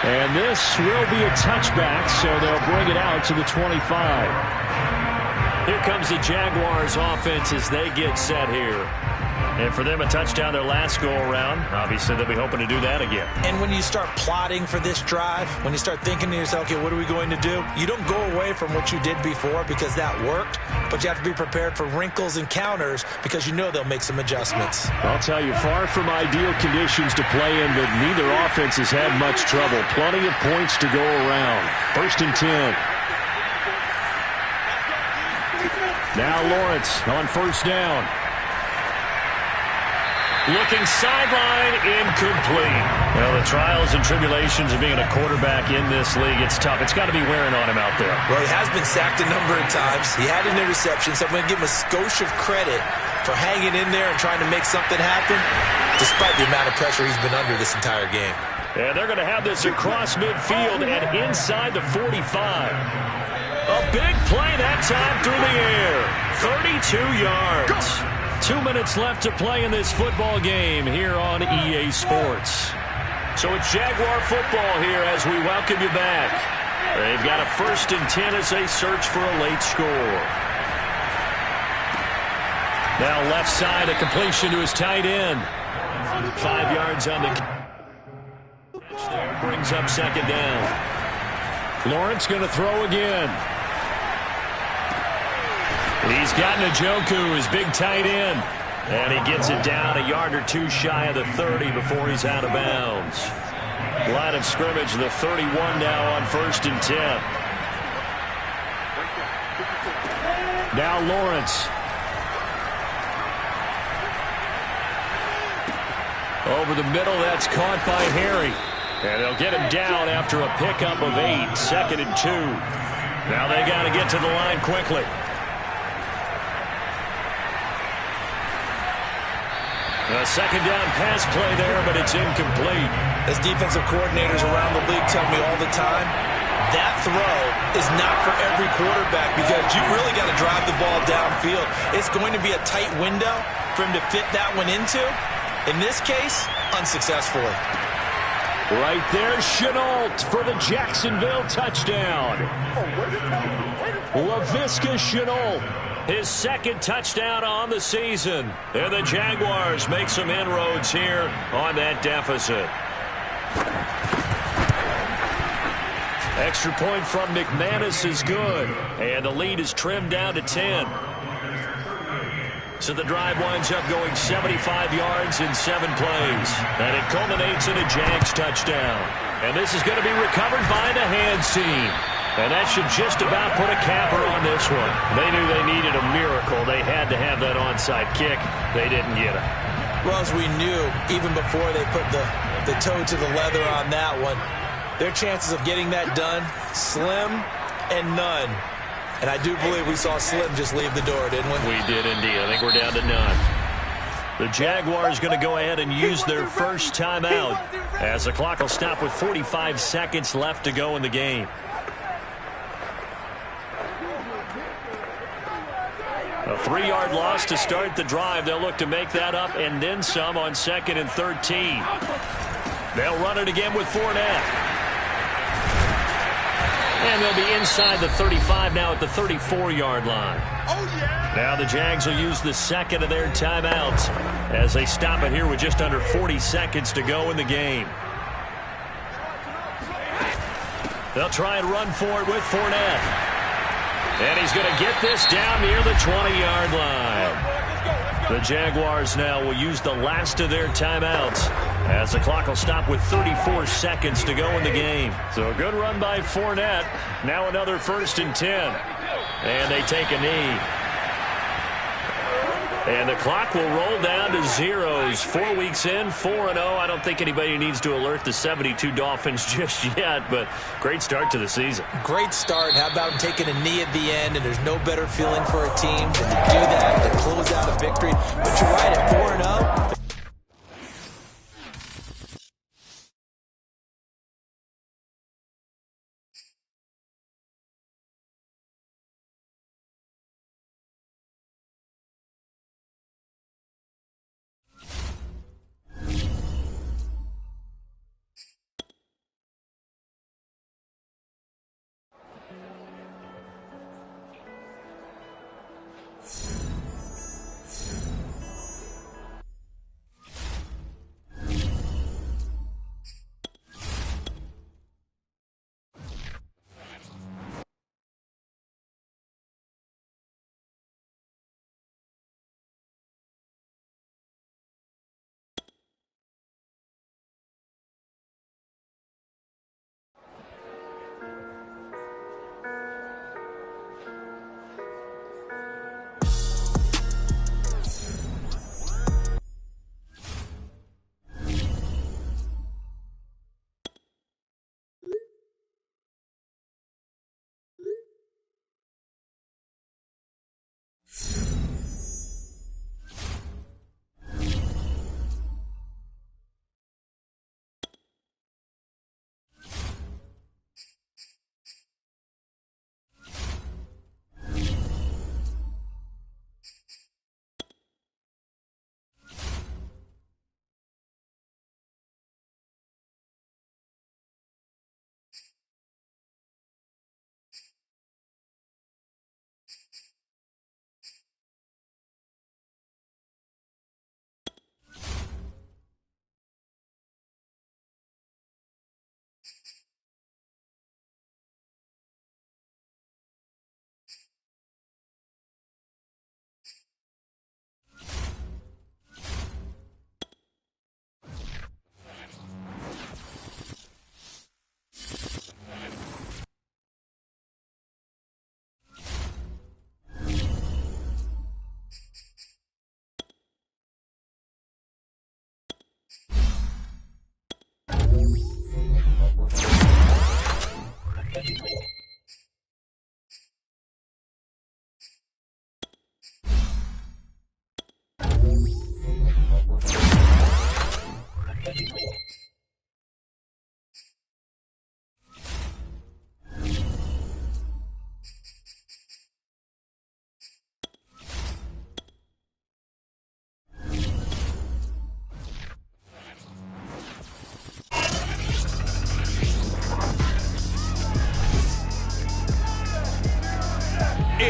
And this will be a touchback, so they'll bring it out to the 25. Here comes the Jaguars offense as they get set here. And for them, a touchdown their last go-around. Obviously, they'll be hoping to do that again. And when you start plotting for this drive, when you start thinking to yourself, okay, what are we going to do? You don't go away from what you did before because that worked, but you have to be prepared for wrinkles and counters because you know they'll make some adjustments. I'll tell you, far from ideal conditions to play in, but neither offense has had much trouble. Plenty of points to go around. 1st and 10. Now Lawrence on 1st down. Looking sideline, incomplete. Well, the trials and tribulations of being a quarterback in this league, it's tough. It's got to be wearing on him out there. Well, he has been sacked a number of times. He had an interception, so I'm going to give him a skosh of credit for hanging in there and trying to make something happen, despite the amount of pressure he's been under this entire game. And they're going to have this across midfield and inside the 45. A big play that time through the air. 32 yards. Go. 2 minutes left to play in this football game here on EA Sports. So it's Jaguar football here as we welcome you back. They've got a 1st and 10 as they search for a late score. Now left side, a completion to his tight end. 5 yards on the catch there, brings up 2nd down. Lawrence going to throw again. He's got Njoku, his big tight end. And he gets it down a yard or 2 shy of the 30 before he's out of bounds. Line of scrimmage, the 31 now on 1st and 10. Now Lawrence. Over the middle, that's caught by Harry. And they'll get him down after a pickup of 8, 2nd and 2. Now they got to get to the line quickly. A second down pass play there, but it's incomplete. As defensive coordinators around the league tell me all the time, that throw is not for every quarterback because you really got to drive the ball downfield. It's going to be a tight window for him to fit that one into. In this case, unsuccessfully. Right there, Chenault for the Jacksonville touchdown. Laviska Chenault. His second touchdown on the season. And the Jaguars make some inroads here on that deficit. Extra point from McManus is good. And the lead is trimmed down to 10. So the drive winds up going 75 yards in 7 plays. And it culminates in a Jags touchdown. And this is going to be recovered by the hands team. And that should just about put a capper on this one. They knew they needed a miracle. They had to have that onside kick. They didn't get it. Well, as we knew, even before they put the toe to the leather on that one, their chances of getting that done, slim and none. And I do believe we saw Slim just leave the door, didn't we? We did indeed. I think we're down to none. The Jaguars going to go ahead and use their first timeout as the clock will stop with 45 seconds left to go in the game. A 3-yard loss to start the drive. They'll look to make that up and then some on 2nd and 13. They'll run it again with Fournette. And they'll be inside the 35 now at the 34-yard line. Oh, yeah. Now the Jags will use the second of their timeouts as they stop it here with just under 40 seconds to go in the game. They'll try and run for it with Fournette. And he's going to get this down near the 20-yard line. The Jaguars now will use the last of their timeouts as the clock will stop with 34 seconds to go in the game. So a good run by Fournette. Now another 1st and 10. And they take a knee. And the clock will roll down to zeros. 4 weeks in, 4-0. I don't think anybody needs to alert the 72 Dolphins just yet, but great start to the season. Great start. How about him taking a knee at the end? And there's no better feeling for a team than to do that, to close out a victory. But you're right, at 4-0.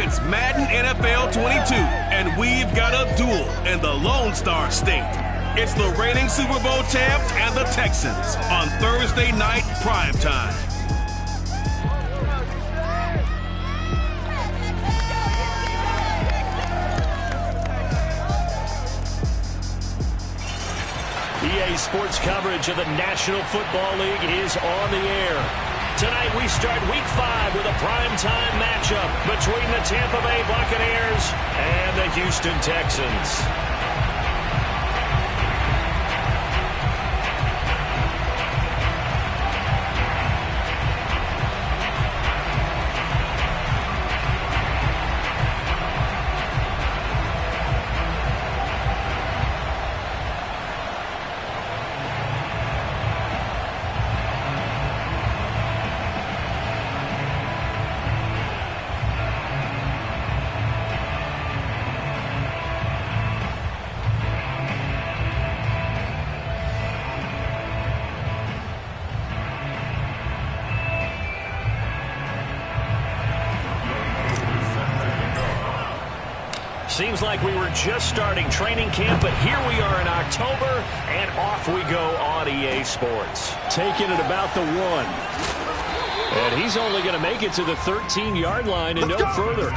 It's Madden NFL 22, and we've got a duel in the Lone Star State. It's the reigning Super Bowl champs and the Texans on Thursday night primetime. EA Sports coverage of the National Football League is on the air. Tonight we start Week 5 with a primetime matchup between the Tampa Bay Buccaneers and the Houston Texans. Seems like we were just starting training camp, but here we are in October, and off we go on EA Sports. Taking it about the 1. And he's only going to make it to the 13-yard line and no further.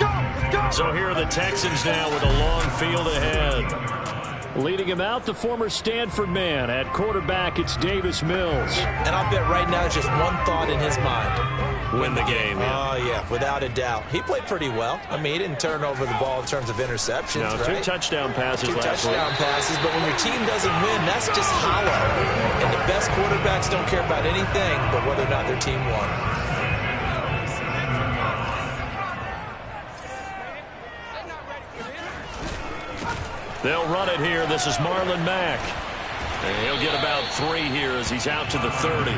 So here are the Texans now with a long field ahead. Leading him out, the former Stanford man. At quarterback, it's Davis Mills. And I'll bet right now just one thought in his mind. Win the game. Oh, yeah, without a doubt. He played pretty well. I mean, he didn't turn over the ball in terms of interceptions, no, right? 2 touchdown passes last week. 2 touchdown passes, but when your team doesn't win, that's just hollow. And the best quarterbacks don't care about anything but whether or not their team won. They'll run it here. This is Marlon Mack. And he'll get about 3 here as he's out to the 30.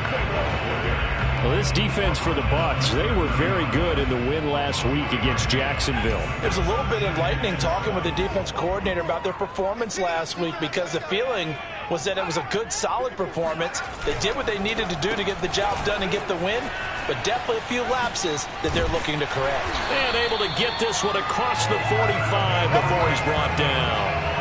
Well, this defense for the Bucs, they were very good in the win last week against Jacksonville. There's a little bit enlightening talking with the defense coordinator about their performance last week because the feeling was that it was a good, solid performance. They did what they needed to do to get the job done and get the win, but definitely a few lapses that they're looking to correct. And able to get this one across the 45 before he's brought down.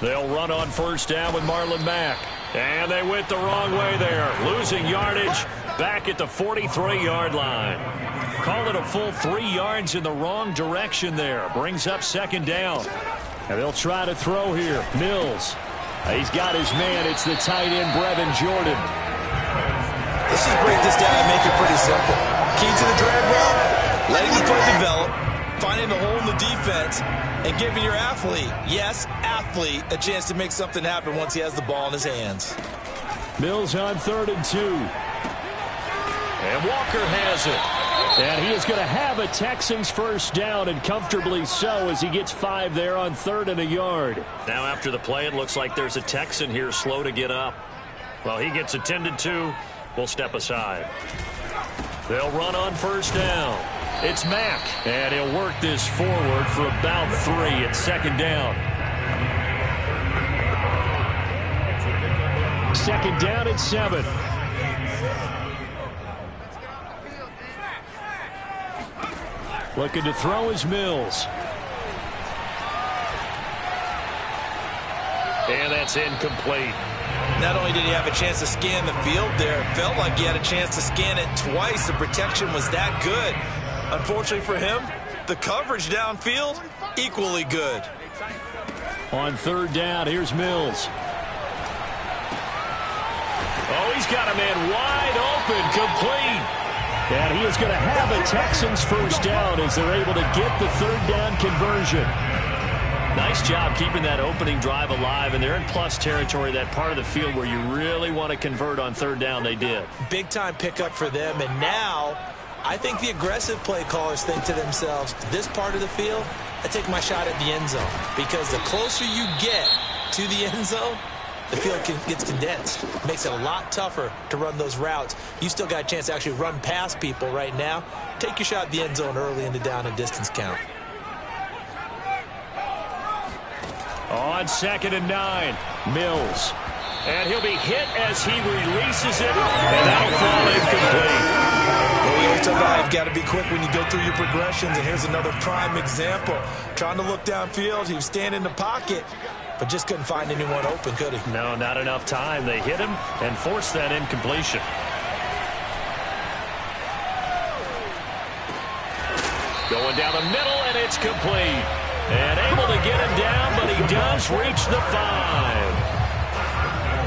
They'll run on first down with Marlon Mack. And they went the wrong way there. Losing yardage back at the 43-yard line. Call it a full 3 yards in the wrong direction there. Brings up second down. And they'll try to throw here. Mills. He's got his man. It's the tight end, Brevin Jordan. Let's just break this down and make it pretty simple. Key to the drag route, letting the play develop, finding the hole in the defense, and giving your athlete, yes, athlete, a chance to make something happen once he has the ball in his hands. Mills on 3rd and 2. And Walker has it. And he is going to have a Texans first down, and comfortably so, as he gets 5 there on 3rd and a yard. Now after the play, it looks like there's a Texan here slow to get up. Well, he gets attended to. We'll step aside. They'll run on first down. It's Mack, and he'll work this forward for about 3 at second down. Second down at 7. Looking to throw is Mills. And that's incomplete. Not only did he have a chance to scan the field there, it felt like he had a chance to scan it twice. The protection was that good. Unfortunately for him, the coverage downfield, equally good. On 3rd down, here's Mills. Oh, he's got a man wide open, complete. And he is going to have a Texans first down as they're able to get the 3rd down conversion. Nice job keeping that opening drive alive, and they're in plus territory, that part of the field where you really want to convert on 3rd down. They did. Big-time pickup for them, and now I think the aggressive play callers think to themselves, this part of the field, I take my shot at the end zone, because the closer you get to the end zone, the field gets condensed. It makes it a lot tougher to run those routes. You still got a chance to actually run past people right now. Take your shot at the end zone early in the down and distance count. On 2nd and 9, Mills. And he'll be hit as he releases it, and that'll fall incomplete. Well, we always talk about how you've got to be quick when you go through your progressions, and here's another prime example. Trying to look downfield, he was standing in the pocket, but just couldn't find anyone open, could he? No, not enough time. They hit him and forced that incompletion. Going down the middle, and it's complete. And able to get him down, but he does reach the 5.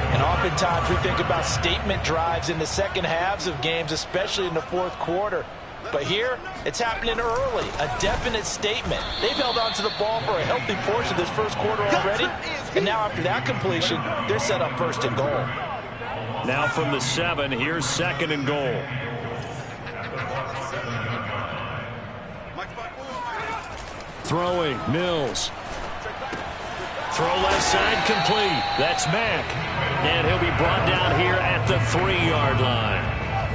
And oftentimes we think about statement drives in the second halves of games, especially in the fourth quarter. But here, it's happening early, a definite statement. They've held on to the ball for a healthy portion of this first quarter already. And now after that completion, they're set up 1st and goal. Now from the 7, here's 2nd and goal. Throwing, Mills. Throw left side complete. That's Mack. And he'll be brought down here at the 3-yard line.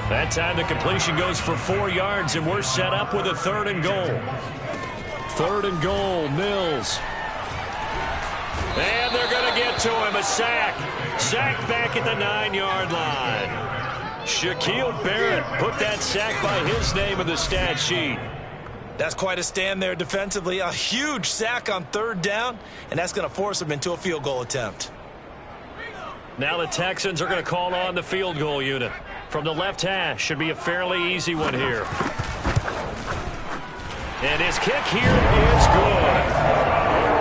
That time the completion goes for 4 yards, and we're set up with a 3rd and goal. 3rd and goal, Mills. And they're going to get to him, a sack. Sack back at the 9-yard line. Shaquille Barrett put that sack by his name in the stat sheet. That's quite a stand there defensively. A huge sack on 3rd down, and that's going to force them into a field goal attempt. Now the Texans are going to call on the field goal unit. From the left hash, should be a fairly easy one here. And his kick here is good.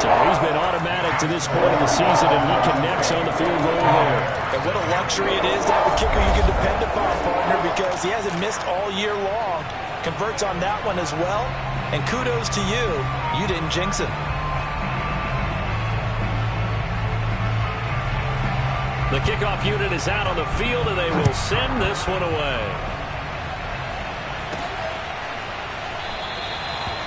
So he's been automatic to this point of the season, and he connects on the field goal there. And what a luxury it is to have a kicker you can depend upon, partner, because he hasn't missed all year long. Converts on that one as well. And kudos to you. You didn't jinx him. The kickoff unit is out on the field, and they will send this one away.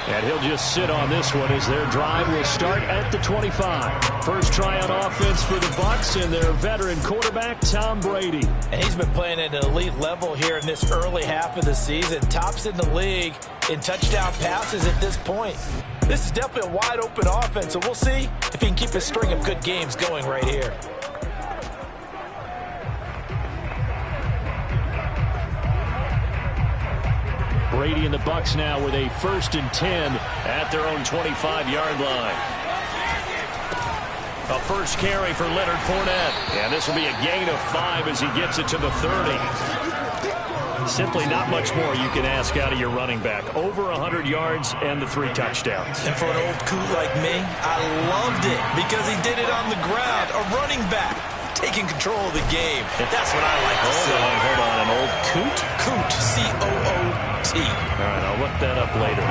And he'll just sit on this one as their drive will start at the 25. First try on offense for the Bucs and their veteran quarterback, Tom Brady. And he's been playing at an elite level here in this early half of the season. Tops in the league in touchdown passes at this point. This is definitely a wide-open offense, so we'll see if he can keep his string of good games going right here. Brady and the Bucs now with a 1st and 10 at their own 25-yard line. A first carry for Leonard Fournette. And this will be a gain of 5 as he gets it to the 30. Simply not much more you can ask out of your running back. Over 100 yards and the 3 touchdowns. And for an old coot like me, I loved it because he did it on the ground. A running back taking control of the game. That's what I like to see. Hold on. An old coot? Coot, C-O-O-T. All right, I'll look that up later.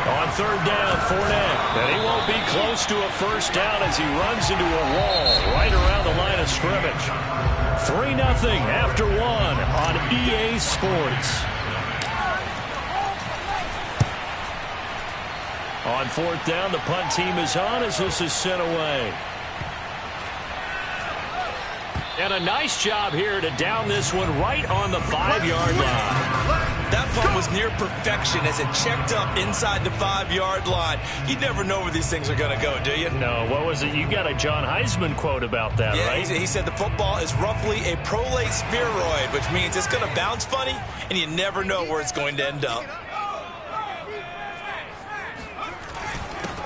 On 3rd down, Fournette. And he won't be close to a first down as he runs into a wall right around the line of scrimmage. 3-0 after 1 on EA Sports. On 4th down, the punt team is on as this is sent away. And a nice job here to down this one right on the 5-yard line. That punt was near perfection as it checked up inside the 5-yard line. You never know where these things are going to go, do you? No, what was it? You got a John Heisman quote about that, yeah, right? He said the football is roughly a prolate spheroid, which means it's going to bounce funny, and you never know where it's going to end up.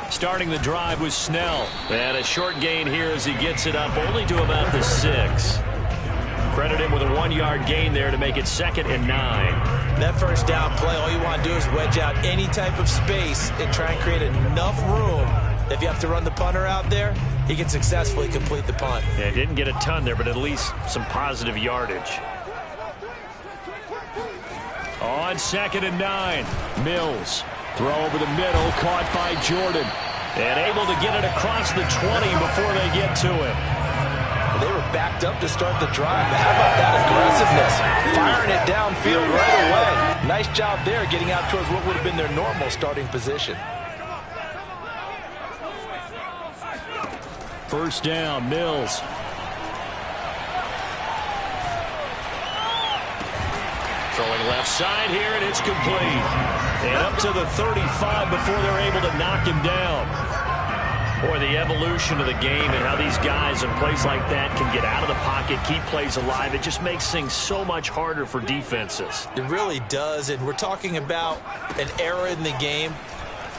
Starting the drive was Snell. And a short gain here as he gets it up only to about the 6. Credit him with a 1-yard gain there to make it 2nd and 9. That first down play, all you want to do is wedge out any type of space and try and create enough room. If you have to run the punter out there, he can successfully complete the punt. Yeah, didn't get a ton there, but at least some positive yardage. On 2nd and 9, Mills. Throw over the middle, caught by Jordan. And able to get it across the 20 before they get to it. They were backed up to start the drive. How about that aggressiveness? Firing it downfield right away. Nice job there getting out towards what would have been their normal starting position. First down, Mills. Throw Throwing left side here, and it's complete. And up to the 35 before they're able to knock him down. Boy, the evolution of the game and how these guys in plays like that can get out of the pocket, keep plays alive, it just makes things so much harder for defenses. It really does, and we're talking about an era in the game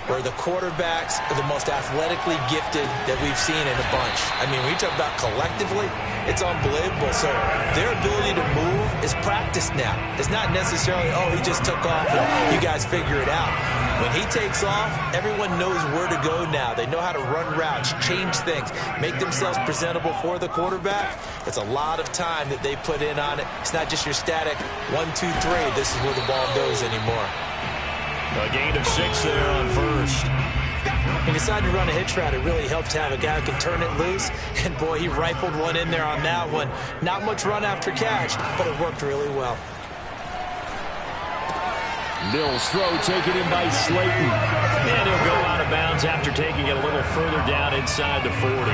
where the quarterbacks are the most athletically gifted that we've seen in a bunch. I mean, when you talk about collectively, it's unbelievable. So their ability to move is practiced now. It's not necessarily, oh, he just took off and you guys figure it out. When he takes off, everyone knows where to go now. They know how to run routes, change things, make themselves presentable for the quarterback. It's a lot of time that they put in on it. It's not just your static 1, 2, 3. This is where the ball goes anymore. A gain of 6 there on first. He decided to run a hitch route. It really helped to have a guy who can turn it loose. And, boy, he rifled one in there on that one. Not much run after catch, but it worked really well. Mills' throw taken in by Slayton. And he'll go out of bounds after taking it a little further down inside the 40.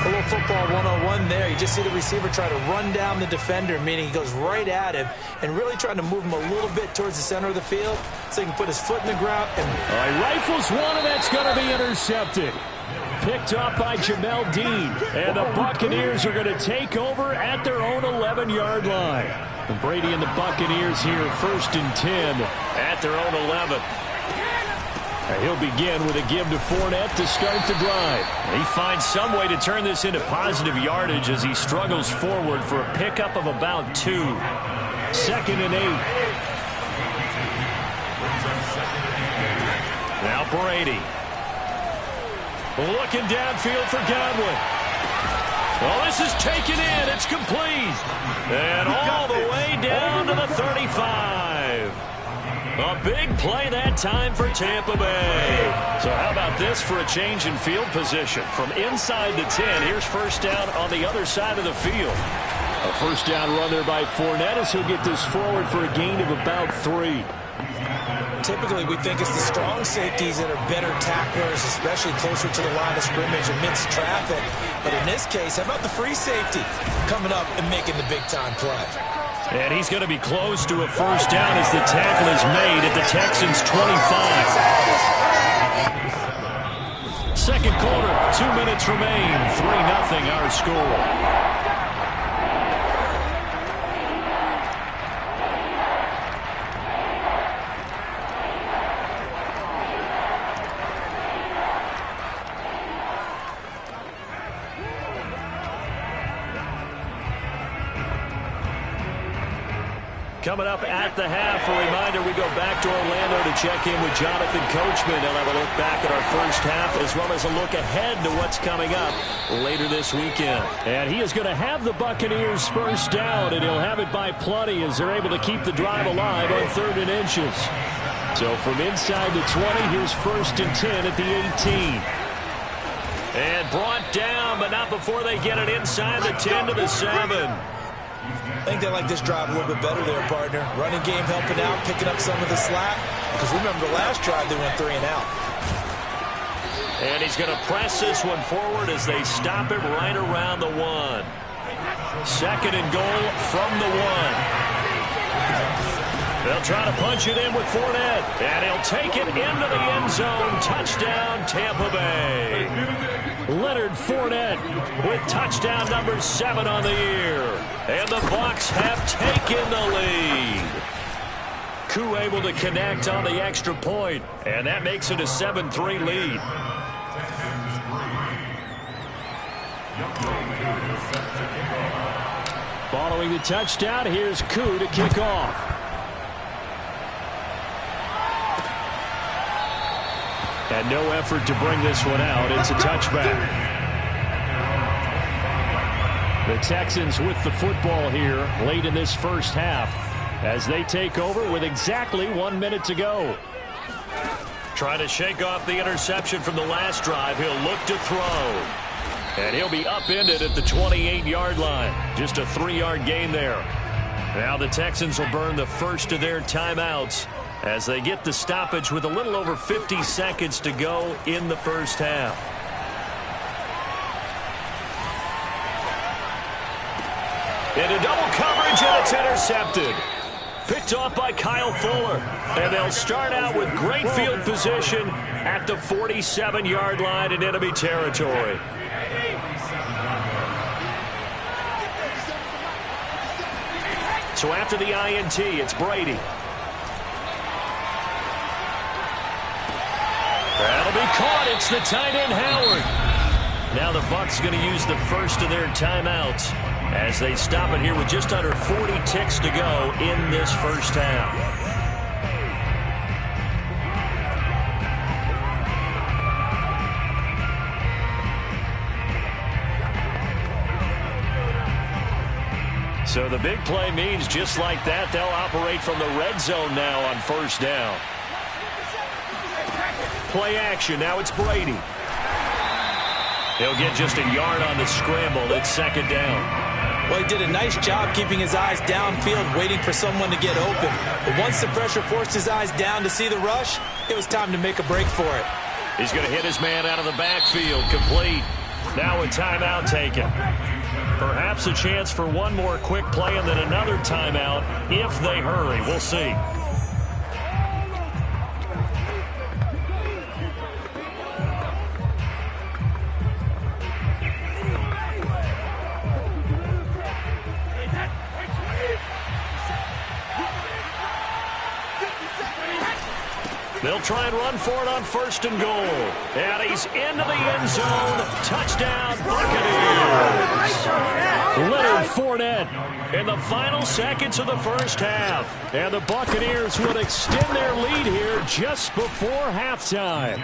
A little football 101 there. You just see the receiver try to run down the defender, meaning he goes right at him and really trying to move him a little bit towards the center of the field so he can put his foot in the ground. And he rifles one, and that's going to be intercepted. Picked up by Jamel Dean. And the Buccaneers are going to take over at their own 11-yard line. And Brady and the Buccaneers here, 1st and 10 at their own 11. He'll begin with a give to Fournette to start the drive. He finds some way to turn this into positive yardage as he struggles forward for a pickup of about 2. 2nd and 8. Now Brady. Looking downfield for Godwin. Oh, this is taken in. It's complete. And all the way down to the 35. A big play that time for Tampa Bay. So how about this for a change in field position? From inside the 10, here's first down on the other side of the field. A first down run there by Fournette as he'll get this forward for a gain of about 3. Typically, we think it's the strong safeties that are better tacklers, especially closer to the line of scrimmage amidst traffic. But in this case, how about the free safety coming up and making the big-time play? And he's going to be close to a first down as the tackle is made at the Texans' 25. Second quarter, 2 minutes remain. 3-0 our score. Coming up at the half, a reminder, we go back to Orlando to check in with Jonathan Coachman. He'll have a look back at our first half as well as a look ahead to what's coming up later this weekend. And he is going to have the Buccaneers first down, and he'll have it by plenty as they're able to keep the drive alive on 3rd and inches. So from inside the 20, here's 1st and 10 at the 18. And brought down, but not before they get it inside the 10 to the 7. I think they like this drive a little bit better there, partner. Running game helping out, picking up some of the slack. Because remember the last drive, they went 3 and out. And he's going to press this one forward as they stop him right around the 1. 2nd and goal from the 1. They'll try to punch it in with Fournette. And he'll take it into the end zone. Touchdown, Tampa Bay. Leonard Fournette with touchdown number 7 on the year. And the Bucs have taken the lead. Koo able to connect on the extra point. And that makes it a 7-3 lead. Following the touchdown, here's Koo to kick off. And no effort to bring this one out. It's a touchback. The Texans with the football here late in this first half as they take over with exactly 1 minute to go. Trying to shake off the interception from the last drive. He'll look to throw. And he'll be upended at the 28-yard line. Just a 3-yard gain there. Now the Texans will burn the first of their timeouts as they get the stoppage with a little over 50 seconds to go in the first half. Into double coverage, and it's intercepted. Picked off by Kyle Fuller. And they'll start out with great field position at the 47-yard line in enemy territory. So after the INT, it's Brady. That'll be caught. It's the tight end, Howard. Now the Bucs going to use the first of their timeouts as they stop it here with just under 40 ticks to go in this first half. So the big play means just like that, they'll operate from the red zone now on first down. Play action. Now it's Brady. He'll get just a yard on the scramble. It's second down. Well, he did a nice job keeping his eyes downfield, waiting for someone to get open. But once the pressure forced his eyes down to see the rush, it was time to make a break for it. He's going to hit his man out of the backfield. Complete. Now a timeout taken. Perhaps a chance for one more quick play and then another timeout if they hurry. We'll see. They'll try and run for it on first and goal. And he's into the end zone. Touchdown, Buccaneers. Leonard Fournette in the final seconds of the first half. And the Buccaneers would extend their lead here just before halftime.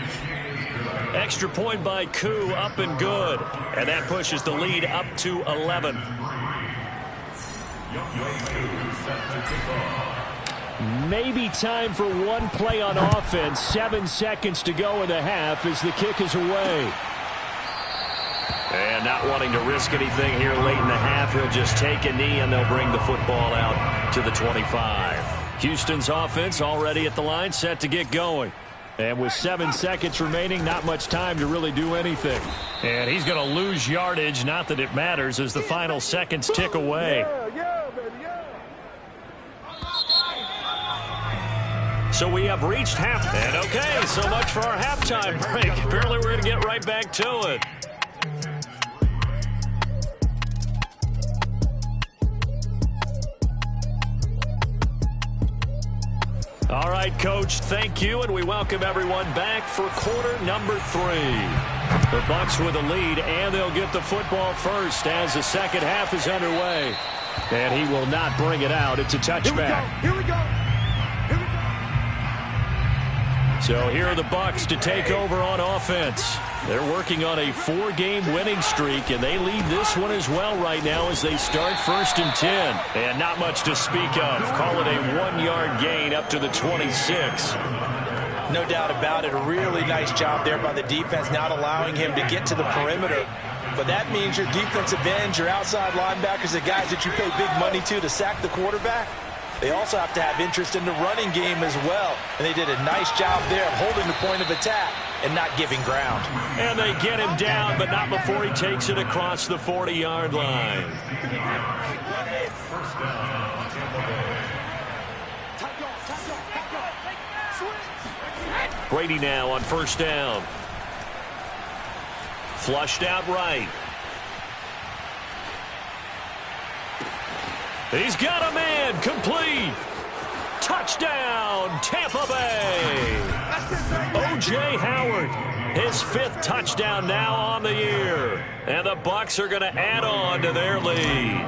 Extra point by Koo, up and good. And that pushes the lead up to 11. Maybe time for one play on offense. 7 seconds to go in the half as the kick is away. And not wanting to risk anything here late in the half, he'll just take a knee and they'll bring the football out to the 25. Houston's offense already at the line, set to get going. And with 7 seconds remaining, not much time to really do anything. And he's going to lose yardage, not that it matters, as the final seconds tick away. So we have reached half. And okay, so much for our halftime break. Apparently we're going to get right back to it. All right, Coach, thank you, and we welcome everyone back for quarter number 3. The Bucs with a lead, and they'll get the football first as the second half is underway. And he will not bring it out. It's a touchback. Here we go. So here are the Bucs to take over on offense. They're working on a 4-game winning streak, and they lead this one as well right now as they start first and 10. And not much to speak of. Call it a 1-yard gain up to the 26. No doubt about it. A really nice job there by the defense, not allowing him to get to the perimeter. But that means your defensive ends, your outside linebackers, the guys that you pay big money to sack the quarterback, they also have to have interest in the running game as well. And they did a nice job there of holding the point of attack and not giving ground. And they get him down, but not before he takes it across the 40-yard line. Brady now on first down. Flushed out right. He's got a man. Complete. Touchdown, Tampa Bay. O.J. Howard, his 5th touchdown now on the year. And the Bucs are going to add on to their lead.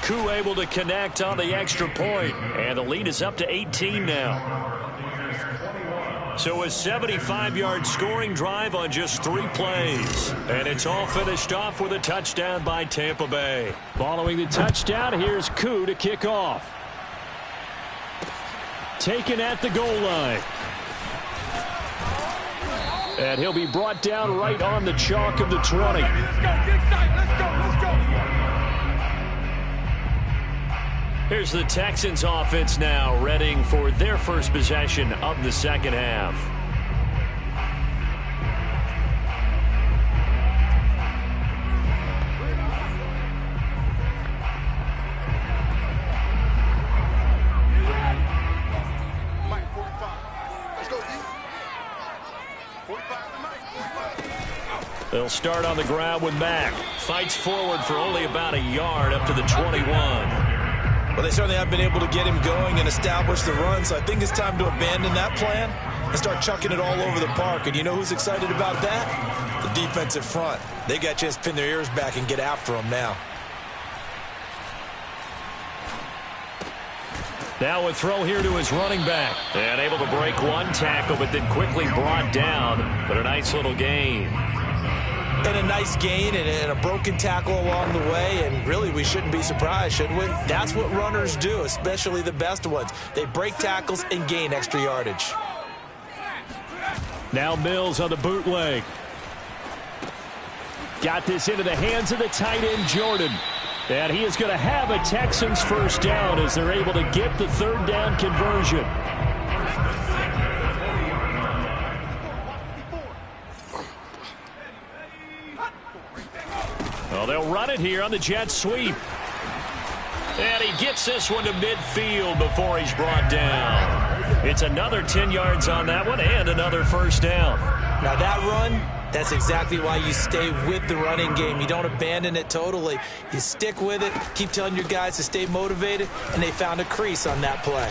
Koo able to connect on the extra point. And the lead is up to 18 now. So a 75-yard scoring drive on just 3 plays. And it's all finished off with a touchdown by Tampa Bay. Following the touchdown, here's Koo to kick off. Taken at the goal line. And he'll be brought down right on the chalk of the 20. Here's the Texans offense now, readying for their first possession of the second half. They'll start on the ground with Mack. Fights forward for only about a yard up to the 21. Well, they certainly have been able to get him going and establish the run, so I think it's time to abandon that plan and start chucking it all over the park. And you know who's excited about that? The defensive front. They got a chance to pin their ears back and get after him now. Now a throw here to his running back. And able to break one tackle, but then quickly brought down. But a nice little gain. And a nice gain and a broken tackle along the way. And really, we shouldn't be surprised, should we? That's what runners do, especially the best ones. They break tackles and gain extra yardage. Now Mills on the bootleg. Got this into the hands of the tight end, Jordan. And he is going to have a Texans first down as they're able to get the third down conversion. Well, they'll run it here on the jet sweep. And he gets this one to midfield before he's brought down. It's another 10 yards on that one and another first down. Now that run, that's exactly why you stay with the running game. You don't abandon it totally. You stick with it, keep telling your guys to stay motivated, and they found a crease on that play.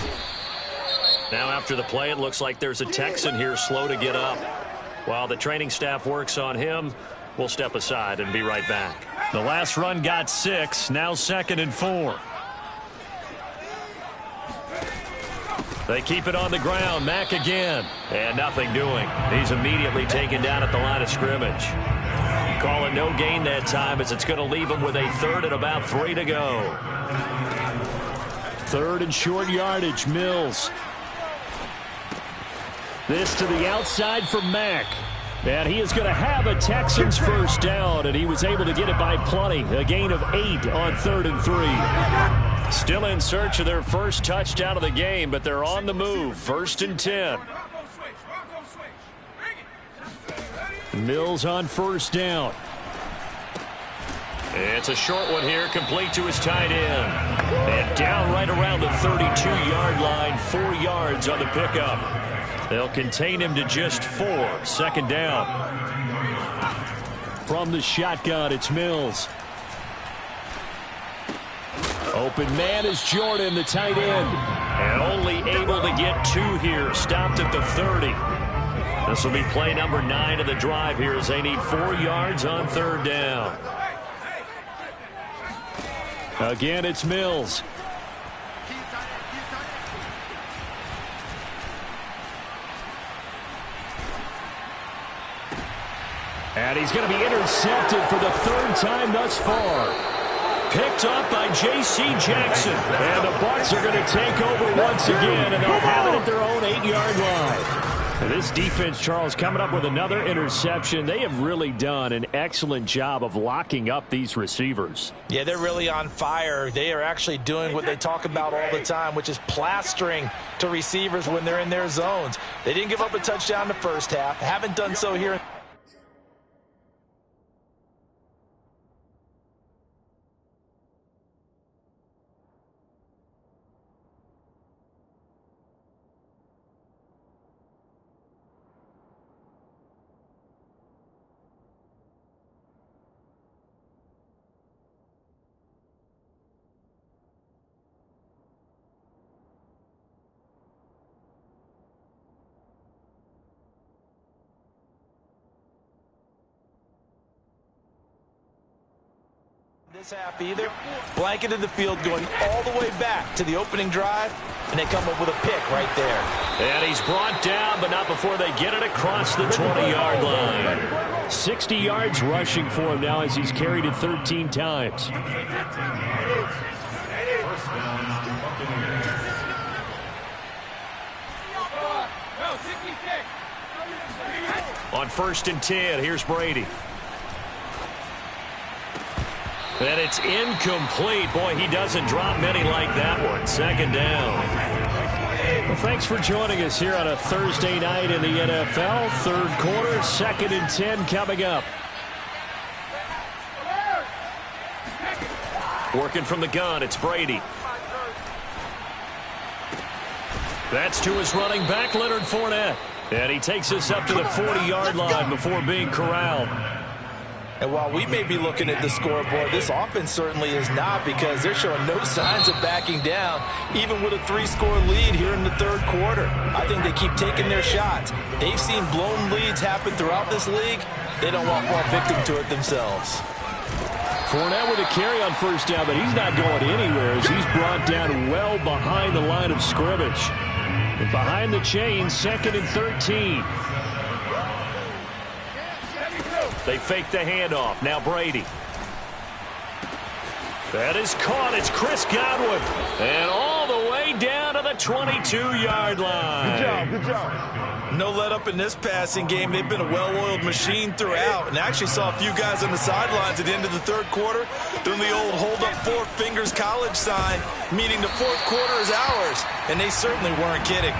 Now after the play, it looks like there's a Texan here slow to get up. While the training staff works on him, we'll step aside and be right back. The last run got 6, now 2nd and 4. They keep it on the ground. Mack again. And nothing doing. He's immediately taken down at the line of scrimmage. Call it no gain that time as it's going to leave him with a third and about 3 to go. Third and short yardage, Mills. This to the outside for Mack. And he is going to have a Texans first down, and he was able to get it by plenty. A gain of 8 on 3rd and 3. Still in search of their first touchdown of the game, but they're on the move. 1st and 10. Mills on first down. It's a short one here, complete to his tight end. And down right around the 32-yard line, 4 yards on the pickup. They'll contain him to just 4. 2nd down. From the shotgun, it's Mills. Open man is Jordan, the tight end. And only able to get 2 here. Stopped at the 30. This will be play number 9 of the drive here as they need 4 yards on 3rd down. Again, it's Mills. And he's going to be intercepted for the 3rd time thus far. Picked up by J.C. Jackson. And the Bucs are going to take over once again, and they'll have it at their own 8-yard line. And this defense, Charles, coming up with another interception. They have really done an excellent job of locking up these receivers. Yeah, they're really on fire. They are actually doing what they talk about all the time, which is plastering to receivers when they're in their zones. They didn't give up a touchdown in the first half. Haven't done so here. This half either. Blanketed the field going all the way back to the opening drive, and they come up with a pick right there. And he's brought down, but not before they get it across the 20-yard line. 60 yards rushing for him now as he's carried it 13 times. On 1st and 10, here's Brady. And it's incomplete. Boy, he doesn't drop many like that one. 2nd down. Well, thanks for joining us here on a Thursday night in the NFL. 3rd quarter, 2nd and 10 coming up. Working from the gun, it's Brady. That's to his running back, Leonard Fournette. And he takes us up to the 40-yard line before being corralled. And while we may be looking at the scoreboard, this offense certainly is not, because they're showing no signs of backing down, even with a 3-score lead here in the third quarter. I think they keep taking their shots. They've seen blown leads happen throughout this league. They don't want to fall victim to it themselves. Fournette with a carry on first down, but he's not going anywhere as he's brought down well behind the line of scrimmage. And behind the chain, 2nd and 13. They fake the handoff. Now Brady. That is caught. It's Chris Godwin. And all the way down to the 22-yard line. Good job, good job. No let up in this passing game. They've been a well-oiled machine throughout, and actually saw a few guys on the sidelines at the end of the third quarter doing the old hold up 4 fingers college sign, meaning the fourth quarter is ours, and they certainly weren't kidding.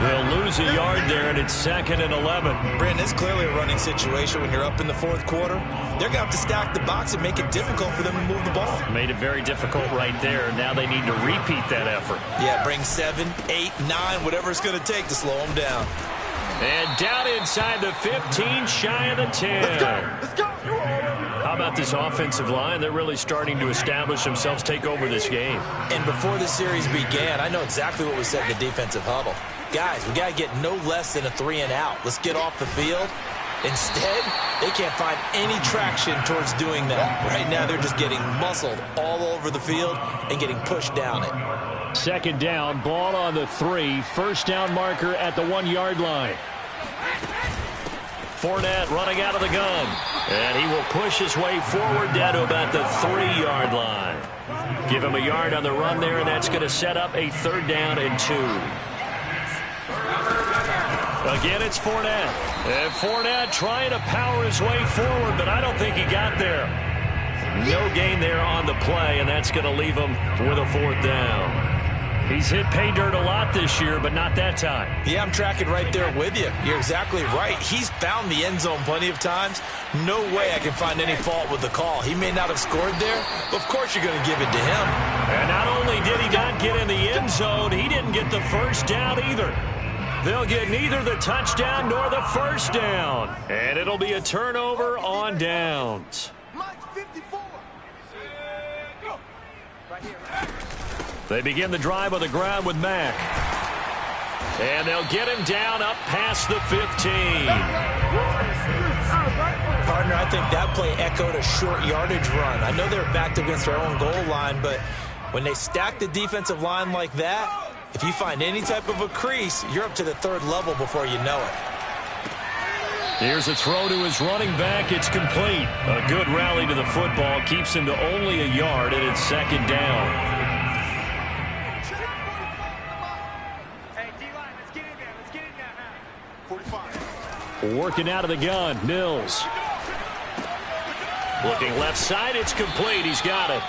They'll lose a yard there, and it's 2nd and 11. Brandon, it's clearly a running situation when you're up in the fourth quarter. They're going to have to stack the box and make it difficult for them to move the ball. Made it very difficult right there. Now they need to repeat that effort. Yeah, bring 7, 8, 9, whatever it's going to take to slow them down. And down inside the 15, shy of the 10. Let's go. How about this offensive line? They're really starting to establish themselves, take over this game. And before the series began, I know exactly what we said in the defensive huddle. Guys, we got to get no less than a 3 and out. Let's get off the field. Instead, they can't find any traction towards doing that. Right now, they're just getting muscled all over the field and getting pushed down it. 2nd down, ball on the 3. First down marker at the 1-yard line. Fournette running out of the gun. And he will push his way forward down to about the 3-yard line. Give him a yard on the run there, and that's going to set up a 3rd down and 2. Again, it's Fournette. And Fournette trying to power his way forward, but I don't think he got there. No gain there on the play, and that's going to leave him with a 4th down. He's hit pay dirt a lot this year, but not that time. Yeah, I'm tracking right there with you. You're exactly right. He's found the end zone plenty of times. No way I can find any fault with the call. He may not have scored there, but of course you're going to give it to him. And not only did he not get in the end zone, he didn't get the first down either. They'll get neither the touchdown nor the first down. And it'll be a turnover on downs. They begin the drive on the ground with Mack. And they'll get him down up past the 15. Partner, I think that play echoed a short yardage run. I know they're backed against their own goal line, but when they stack the defensive line like that, if you find any type of a crease, you're up to the 3rd level before you know it. Here's a throw to his running back. It's complete. A good rally to the football keeps him to only a yard, and it's 2nd down. Working out of the gun, Mills. Looking left side, it's complete. He's got it.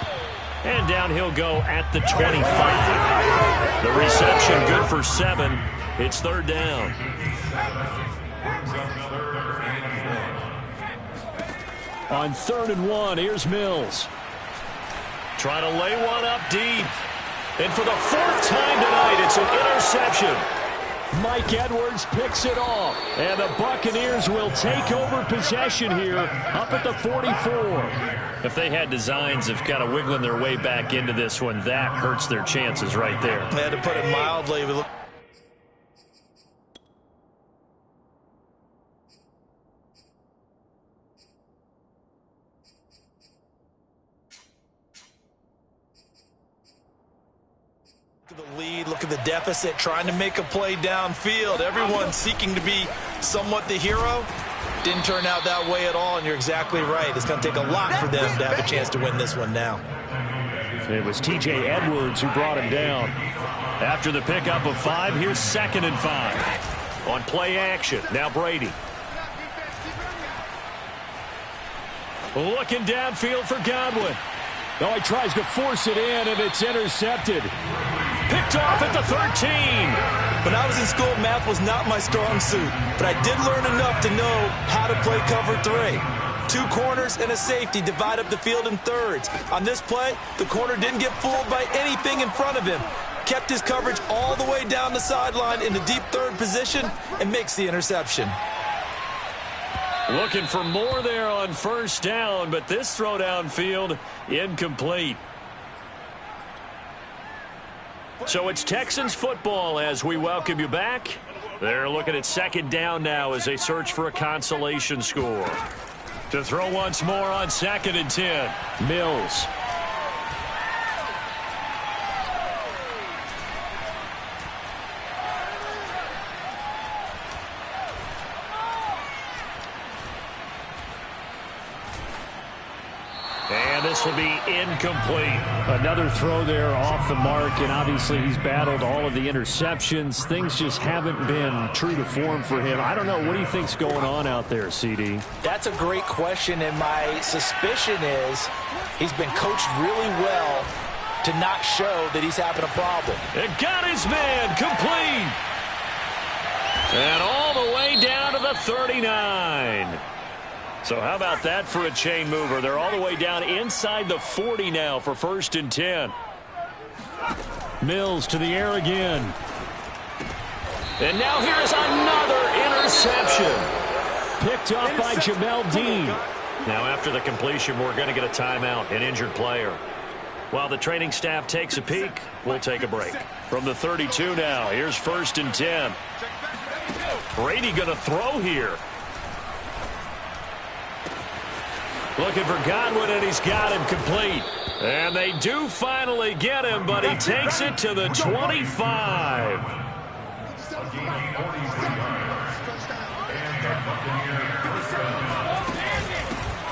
And down he'll go at the 25. The reception good for 7. It's 3rd down. On 3rd and 1, here's Mills. Trying to lay one up deep. And for the 4th time tonight, it's an interception. Mike Edwards picks it off. And the Buccaneers will take over possession here up at the 44. If they had designs of kind of wiggling their way back into this one, that hurts their chances right there. They had to put it mildly. The lead, look at the deficit, trying to make a play downfield. Everyone seeking to be somewhat the hero. Didn't turn out that way at all, and you're exactly right. It's going to take a lot for them to have a chance to win this one now. It was T.J. Edwards who brought him down. After the pickup of 5, here's 2nd and 5. On play action, now Brady. Looking downfield for Godwin. Oh, he tries to force it in, and it's intercepted. Picked off at the 13. When I was in school, math was not my strong suit, but I did learn enough to know how to play cover 3. 2 corners and a safety divide up the field in thirds. On this play, the corner didn't get fooled by anything in front of him. Kept his coverage all the way down the sideline in the deep 3rd position and makes the interception. Looking for more there on first down, but this throw downfield incomplete. So it's Texans football as we welcome you back. They're looking at second down now as they search for a consolation score. To throw once more on 2nd and 10. Mills. And this will be incomplete. Another throw there off the mark, and obviously he's battled all of the interceptions. Things just haven't been true to form for him. I don't know. What do you think's going on out there, CD? That's a great question, and my suspicion is he's been coached really well to not show that he's having a problem. It got his man complete. And all the way down to the 39. So how about that for a chain mover? They're all the way down inside the 40 now for 1st and 10. Mills to the air again. And now here's another interception. Picked up by Jamel Dean. Now after the completion, we're going to get a timeout, an injured player. While the training staff takes a peek, we'll take a break. From the 32 now, here's 1st and 10. Brady going to throw here. Looking for Godwin, and he's got him complete. And they do finally get him, but he takes it to the 25.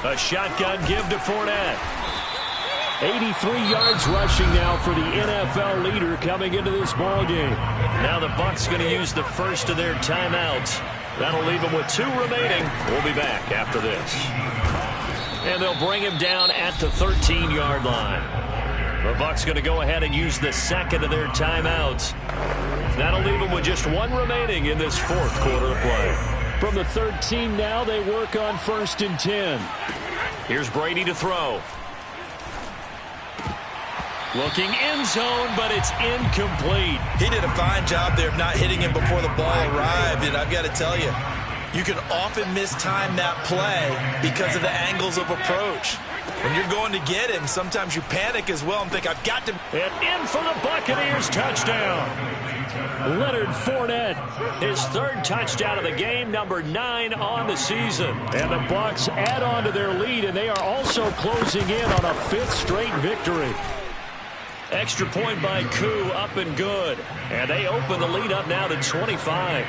A shotgun give to Fournette. 83 yards rushing now for the NFL leader coming into this ballgame. Now the Bucs going to use the first of their timeouts. That'll leave them with 2 remaining. We'll be back after this. And they'll bring him down at the 13-yard line. The Bucs going to go ahead and use the second of their timeouts. That'll leave them with just 1 remaining in this 4th quarter of play. From the 13 now, they work on 1st and 10. Here's Brady to throw. Looking end zone, but it's incomplete. He did a fine job there of not hitting him before the ball arrived, and I've got to tell you, you can often mistime that play because of the angles of approach. When you're going to get him, sometimes you panic as well and think, I've got to... And in for the Buccaneers touchdown. Leonard Fournette, his 3rd touchdown of the game, number 9 on the season. And the Bucs add on to their lead, and they are also closing in on a 5th straight victory. Extra point by Koo, up and good. And they open the lead up now to 25.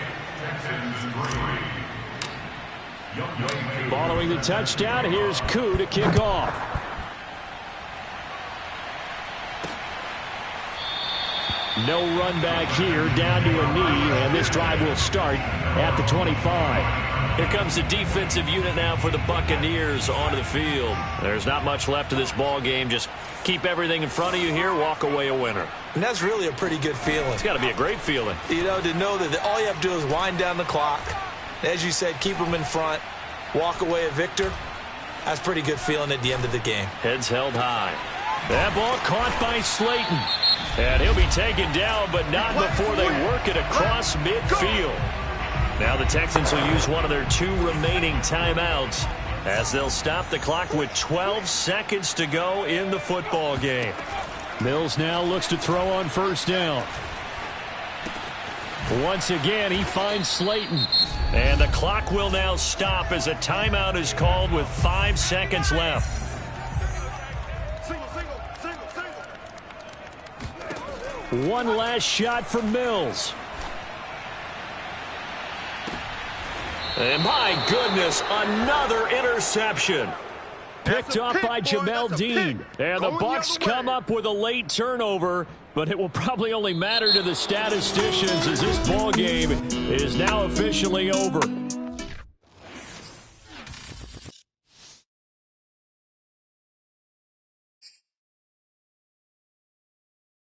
Following the touchdown, here's Koo to kick off. No run back here, down to a knee, and this drive will start at the 25. Here comes the defensive unit now for the Buccaneers onto the field. There's not much left of this ball game. Just keep everything in front of you here, walk away a winner. And that's really a pretty good feeling. It's got to be a great feeling. You know, to know that all you have to do is wind down the clock. As you said, keep them in front, walk away a victor. That's a pretty good feeling at the end of the game. Heads held high. That ball caught by Slayton. And he'll be taken down, but not before they work it across midfield. Now the Texans will use one of their 2 remaining timeouts as they'll stop the clock with 12 seconds to go in the football game. Mills now looks to throw on 1st down. Once again, he finds Slayton. And the clock will now stop as a timeout is called with 5 seconds left. One last shot for Mills. And my goodness, another interception. Picked off by Jamel Dean. And the Bucs come up with a late turnover, but it will probably only matter to the statisticians as this ball game is now officially over.